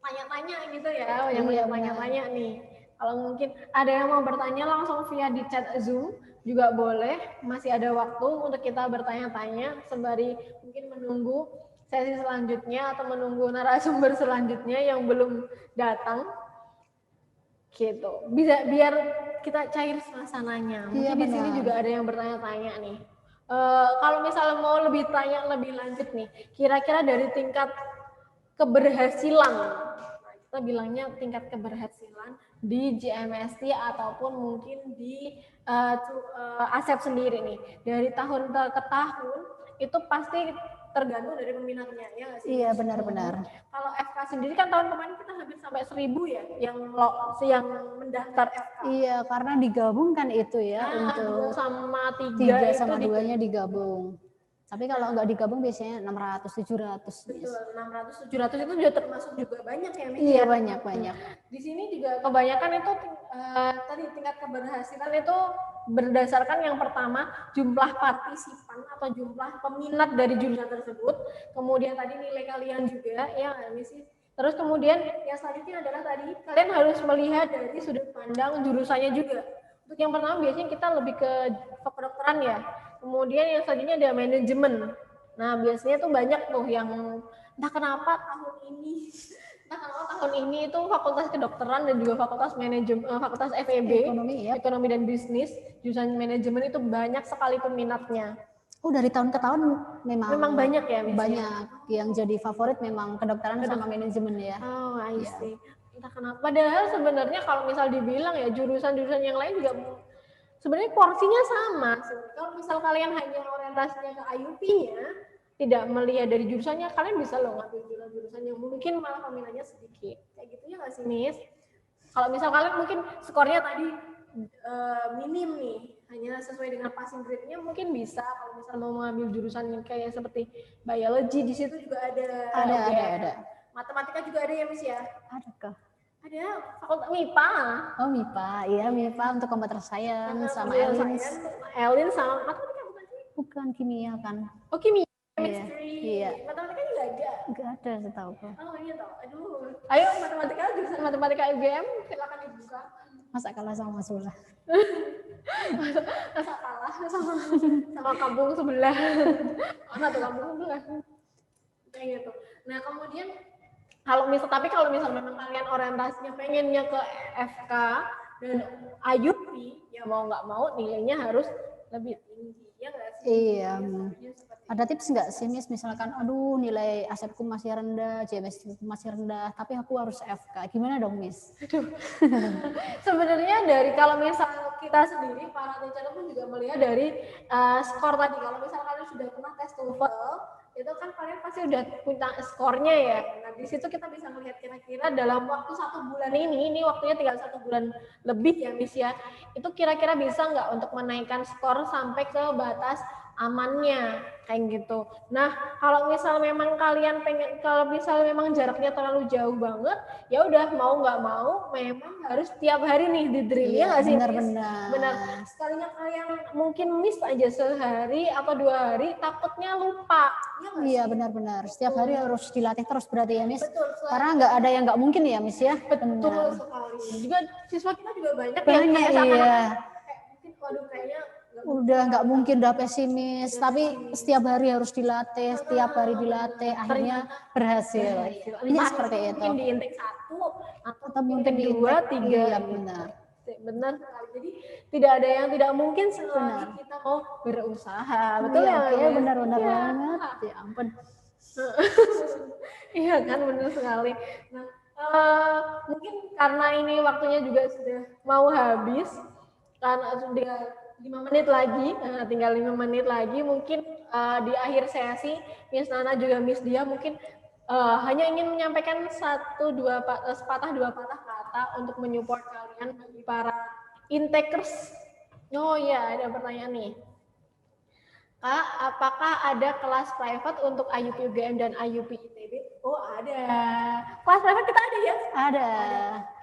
tanya-tanya gitu ya, banyak-banyak tanya-tanya nih. Kalau mungkin ada yang mau bertanya langsung via di chat Zoom juga boleh, masih ada waktu untuk kita bertanya-tanya sembari mungkin menunggu sesi selanjutnya atau menunggu narasumber selanjutnya yang belum datang. Gitu. Bisa biar kita cair suasananya. Mungkin di sini juga ada yang bertanya-tanya nih. Kalau misalnya mau lebih tanya lebih lanjut nih, kira-kira dari tingkat keberhasilan, kita bilangnya tingkat keberhasilan di GMST ataupun mungkin di ASEP sendiri nih, dari tahun ke tahun itu pasti tergantung dari peminatnya ya nggak sih? Iya, benar-benar. Kalau FK sendiri kan tahun kemarin kita hampir sampai 1.000 ya yang mendaftar FK. Iya, karena digabungkan itu ya untuk 2 sama 3 3 itu sama 2-nya digabung. Tapi kalau nggak digabung biasanya 600, 700. Betul, 600, 700 itu juga termasuk juga banyak ya, Miss? Iya, banyak. Di sini juga kebanyakan itu tadi tingkat keberhasilan itu berdasarkan yang pertama jumlah partisipan atau jumlah peminat dari jurusan tersebut, kemudian tadi nilai kalian juga ya Miss. Terus kemudian yang selanjutnya adalah tadi kalian harus melihat dari sudut pandang jurusannya juga. Untuk yang pertama biasanya kita lebih ke kedokteran ya. Kemudian yang selanjutnya ada manajemen. Nah biasanya tuh banyak tuh yang entah kenapa tahun ini itu fakultas kedokteran dan juga fakultas manajemen, fakultas FEB, ekonomi dan bisnis, jurusan manajemen itu banyak sekali peminatnya. Oh, dari tahun ke tahun memang banyak ya, Miss? Banyak yang jadi favorit memang kedokteran sama manajemen ya. Oh, I see. Entah kenapa. Padahal sebenarnya kalau misal dibilang ya jurusan-jurusan yang lain juga sebenarnya porsinya sama. Kalau misal kalian hanya orientasinya ke IUP-nya, tidak melihat dari jurusannya, kalian bisa loh ngambil jurusan yang mungkin malah peminatnya sedikit. Kayak gitu ya nggak sih, Miss? Kalau misal kalian mungkin skornya tadi minim nih, hanya sesuai dengan passing grade-nya mungkin bisa. Kalau misal mau mengambil jurusan yang kayak seperti biology, di situ juga ada. Ada. Matematika juga ada ya, Miss ya? Adakah? Ada fakultas MIPA. Oh, MIPA. Iya, MIPA untuk komputer science sama Elin sama matematika bukan sih? Bukan kimia kan? Oh, kimia. Iya. Matematika juga ada. Enggak ada setahu aku. Oh iya toh. Aduh. Ayo matematika, jurusan matematika UGM silakan dibuka. Masa kalah sama Sula? Masa kalah sama kampung sebelah. Oh, satu kampung sebelah. Kayak gitu. Nah, kemudian kalau misal memang kalian orientasinya pengennya ke FK dan IUP, ya mau nggak mau nilainya harus lebih tinggi. Ya nggak sih? Iya. Ada tips nggak sih, Miss? Misalkan, aduh nilai ASEPku masih rendah, JMST masih rendah, tapi aku harus FK. Gimana dong, Miss? Sebenarnya dari kalau misal kita sendiri, para teacher pun juga melihat dari skor tadi. Kalau misal kalian sudah pernah tes TOEFL, itu kan kalian pasti udah punya skornya ya. Nah di situ kita bisa melihat kira-kira dalam waktu 1 bulan ini waktunya tinggal 1 bulan lebih ya, Miss ya. Itu kira-kira bisa nggak untuk menaikkan skor sampai ke batas amannya kayak gitu. Nah, kalau misal memang kalian pengen, kalau misal memang jaraknya terlalu jauh banget, ya udah mau nggak mau memang harus tiap hari nih di drill ya nggak sih? Miss? benar-benar. Benar. Sekalinya kalian mungkin miss aja sehari atau 2 hari, takutnya lupa. Ya nggak Iya sih? benar-benar. Setiap hari harus dilatih terus berarti ya Miss. Betul. Karena nggak ada yang nggak mungkin ya Miss ya. Betul Benar. sekali. Juga siswa kita juga banyak yang Banyak kayak iya. kayak mungkin waduh kayaknya Udah nggak mungkin, udah pesimis. Tapi setiap hari harus dilatih, setiap hari dilatih, akhirnya berhasil. Iya seperti itu. mungkin di intake 1 Atau mungkin di 2, 3. Iya benar. Benar sekali. Jadi tidak ada yang tidak mungkin selagi kita mau berusaha. Betul Iya, ya? oke, Miss? benar-benar Iya. banget. Ya ampun. Iya kan, benar sekali. Nah, mungkin karena ini waktunya juga sudah mau habis, karena sudah 5 menit lagi, tinggal 5 menit lagi, mungkin di akhir sesi Miss Nana juga Miss Dia mungkin hanya ingin menyampaikan sepatah dua patah kata untuk menyupport kalian bagi para intakers. Oh ya, ada pertanyaan nih. Kak, apakah ada kelas private untuk IUP UGM dan IUP ITB? Oh ada. Kelas private kita ada ya? Ada.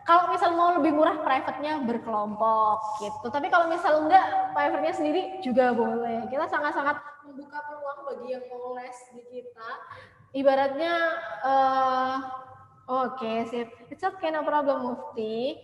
Kalau misal mau lebih murah, private-nya berkelompok gitu. Tapi kalau misal enggak, private-nya sendiri juga boleh. Kita sangat-sangat membuka peluang bagi yang mau les di kita. Ibaratnya, oke, sip. It's okay, no problem, Mufti.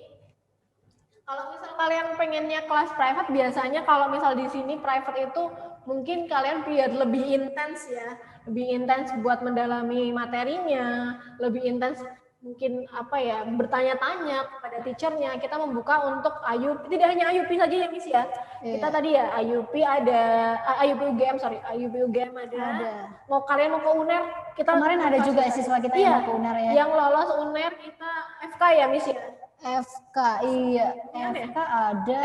Kalau misal kalian pengennya kelas private, biasanya kalau misal di sini private itu mungkin kalian biar lebih intens ya, lebih intens buat mendalami materinya, lebih intens mungkin apa ya, bertanya-tanya kepada teachernya. Kita membuka untuk IUP, tidak hanya IUP saja ya Miss ya. Kita tadi ya IUP ada, IUP UGM IUP UGM ada. Mau kalian mau ke UNER, kita Kemarin ada juga siswa kita yang mau ke UNER ya. Yang lolos UNER kita FK ya Miss ya. FK iya, FK ada,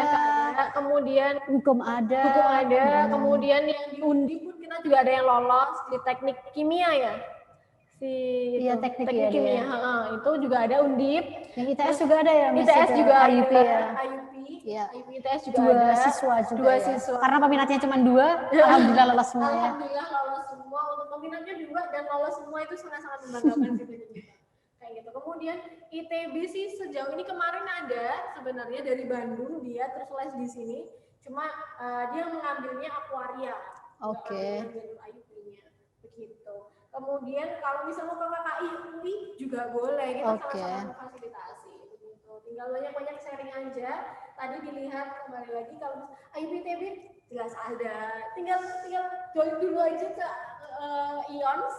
kemudian hukum ada, kemudian yang di Undi pun kita juga ada yang lolos di teknik kimia ya. Iya, teknik ya, kimia, itu juga ada Undip. Yang ITS juga ada ya, Miss, ITS juga IUP ya. Iya. ITS juga Dua ada. siswa juga. Dua ya. siswa. Karena peminatnya cuma 2, alhamdulillah lolos semua ya. Alhamdulillah lolos semua. Untuk peminatnya 2 dan lolos semua itu sangat-sangat membanggakan sih kita. Kayak gitu. Kemudian ITB sih sejauh ini kemarin ada sebenarnya dari Bandung, dia terus les di sini. Cuma dia mengambilnya akuaria. Oke. IUP-nya begitu. Kemudian kalau misalnya mau ke KKI UI juga boleh, kita sama-sama fasilitasi begitu. Tinggal banyak-banyak sharing aja. Tadi dilihat kembali lagi kalau IUP-ITB jelas ada. Tinggal join dulu aja ke IONS,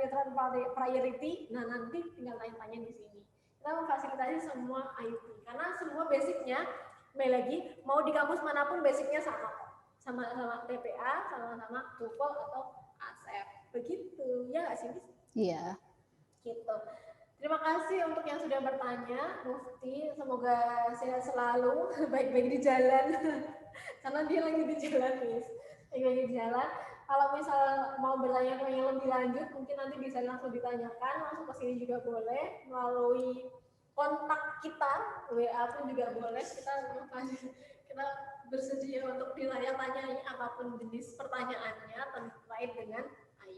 Neutral Priority. Nah, nanti tinggal tanya-tanya di sini. Kita memfasilitasi semua IUP karena semua basicnya kembali lagi mau di kampus manapun basicnya sama kok. Sama-sama TPA, sama-sama TOEFL atau ASEP. Begitu, ya nggak sih? Iya. Gitu. Terima kasih untuk yang sudah bertanya, Mufti. Semoga sehat selalu, baik-baik di jalan. Karena dia lagi di jalan, Miss. Lagi di jalan. Kalau misal mau bertanya yang lebih lanjut, mungkin nanti bisa langsung ditanyakan, langsung ke sini juga boleh, melalui kontak kita, WA pun juga boleh. Kita bersedia untuk ditanya-tanyai apapun jenis pertanyaannya terkait dengan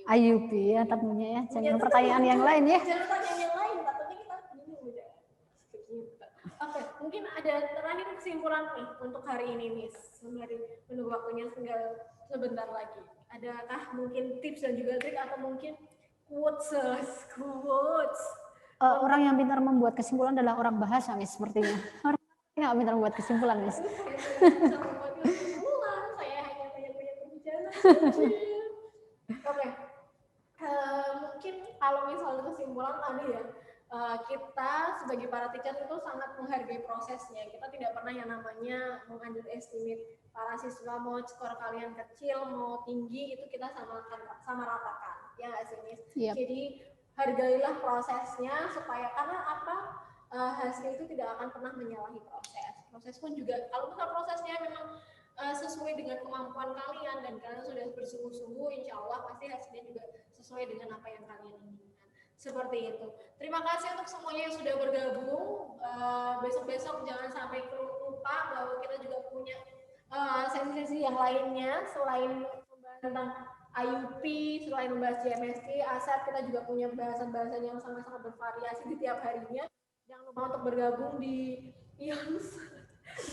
IUP ya tentunya ya, jangan pertanyaan yang lain ya. Jangan pertanyaan yang lain, takutnya kita bingung aja. Oke, mungkin ada terakhir kesimpulan nih untuk hari ini, Miss. Sembari menunggu waktunya tinggal sebentar lagi. Adakah mungkin tips dan juga trik atau mungkin quotes? Orang yang pintar membuat kesimpulan adalah orang bahasa, Miss, sepertinya. Orang nggak pintar membuat kesimpulan, Miss. Saya hanya banyak berbicara. Oke. Mungkin kalau misalnya kesimpulan tadi ya, kita sebagai para teacher itu sangat menghargai prosesnya. Kita tidak pernah yang namanya meng-underestimate para siswa, mau skor kalian kecil, mau tinggi, itu kita sama ratakan. Ya nggak sih, Miss? Yep. Jadi hargailah prosesnya supaya karena apa? Hasil itu tidak akan pernah menyalahi proses. Proses pun juga kalau misal prosesnya memang sesuai dengan kemampuan kalian dan kalian sudah bersungguh-sungguh, insya Allah pasti hasilnya juga sesuai dengan apa yang kalian inginkan. Seperti itu. Terima kasih untuk semuanya yang sudah bergabung. Besok-besok jangan sampai lupa bahwa kita juga punya sesi-sesi yang lainnya selain membahas tentang IUP, selain membahas GMST, ASEP, kita juga punya bahasan-bahasan yang sangat-sangat bervariasi di tiap harinya. Jangan lupa untuk bergabung di IONS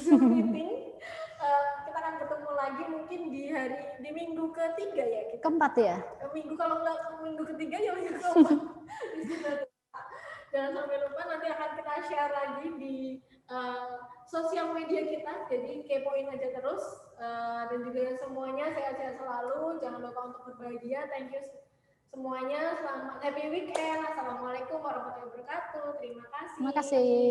Zoom meeting. Kita akan ketemu lagi mungkin di minggu ketiga ya. Keempat ya? Kalau nggak minggu ketiga ya minggu keempat. Jangan sampai lupa, nanti akan kita share lagi di sosial media kita, jadi kepoin aja terus. Dan juga semuanya sehat-sehat selalu, jangan lupa untuk berbahagia. Thank you semuanya, selamat happy weekend. Assalamualaikum warahmatullahi wabarakatuh. Terima kasih. Terima kasih.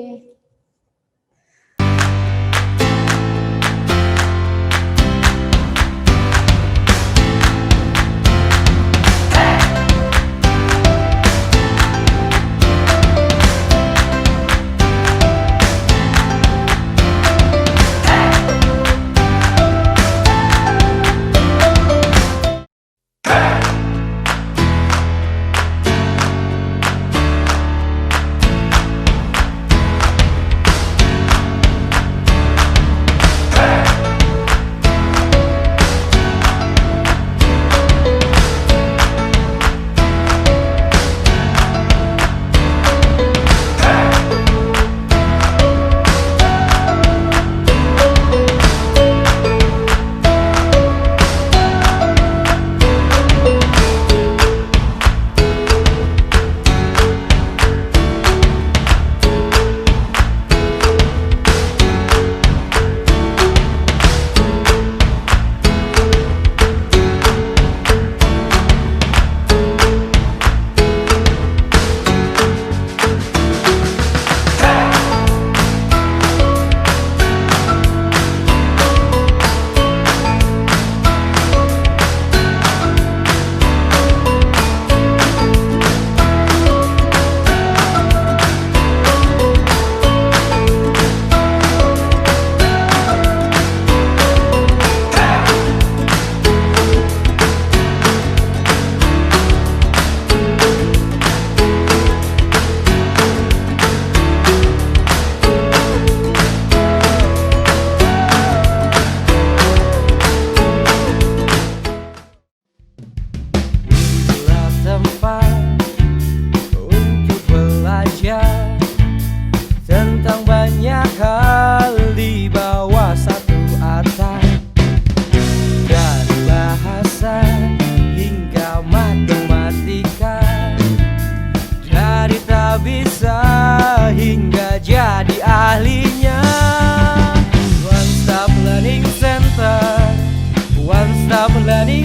Learning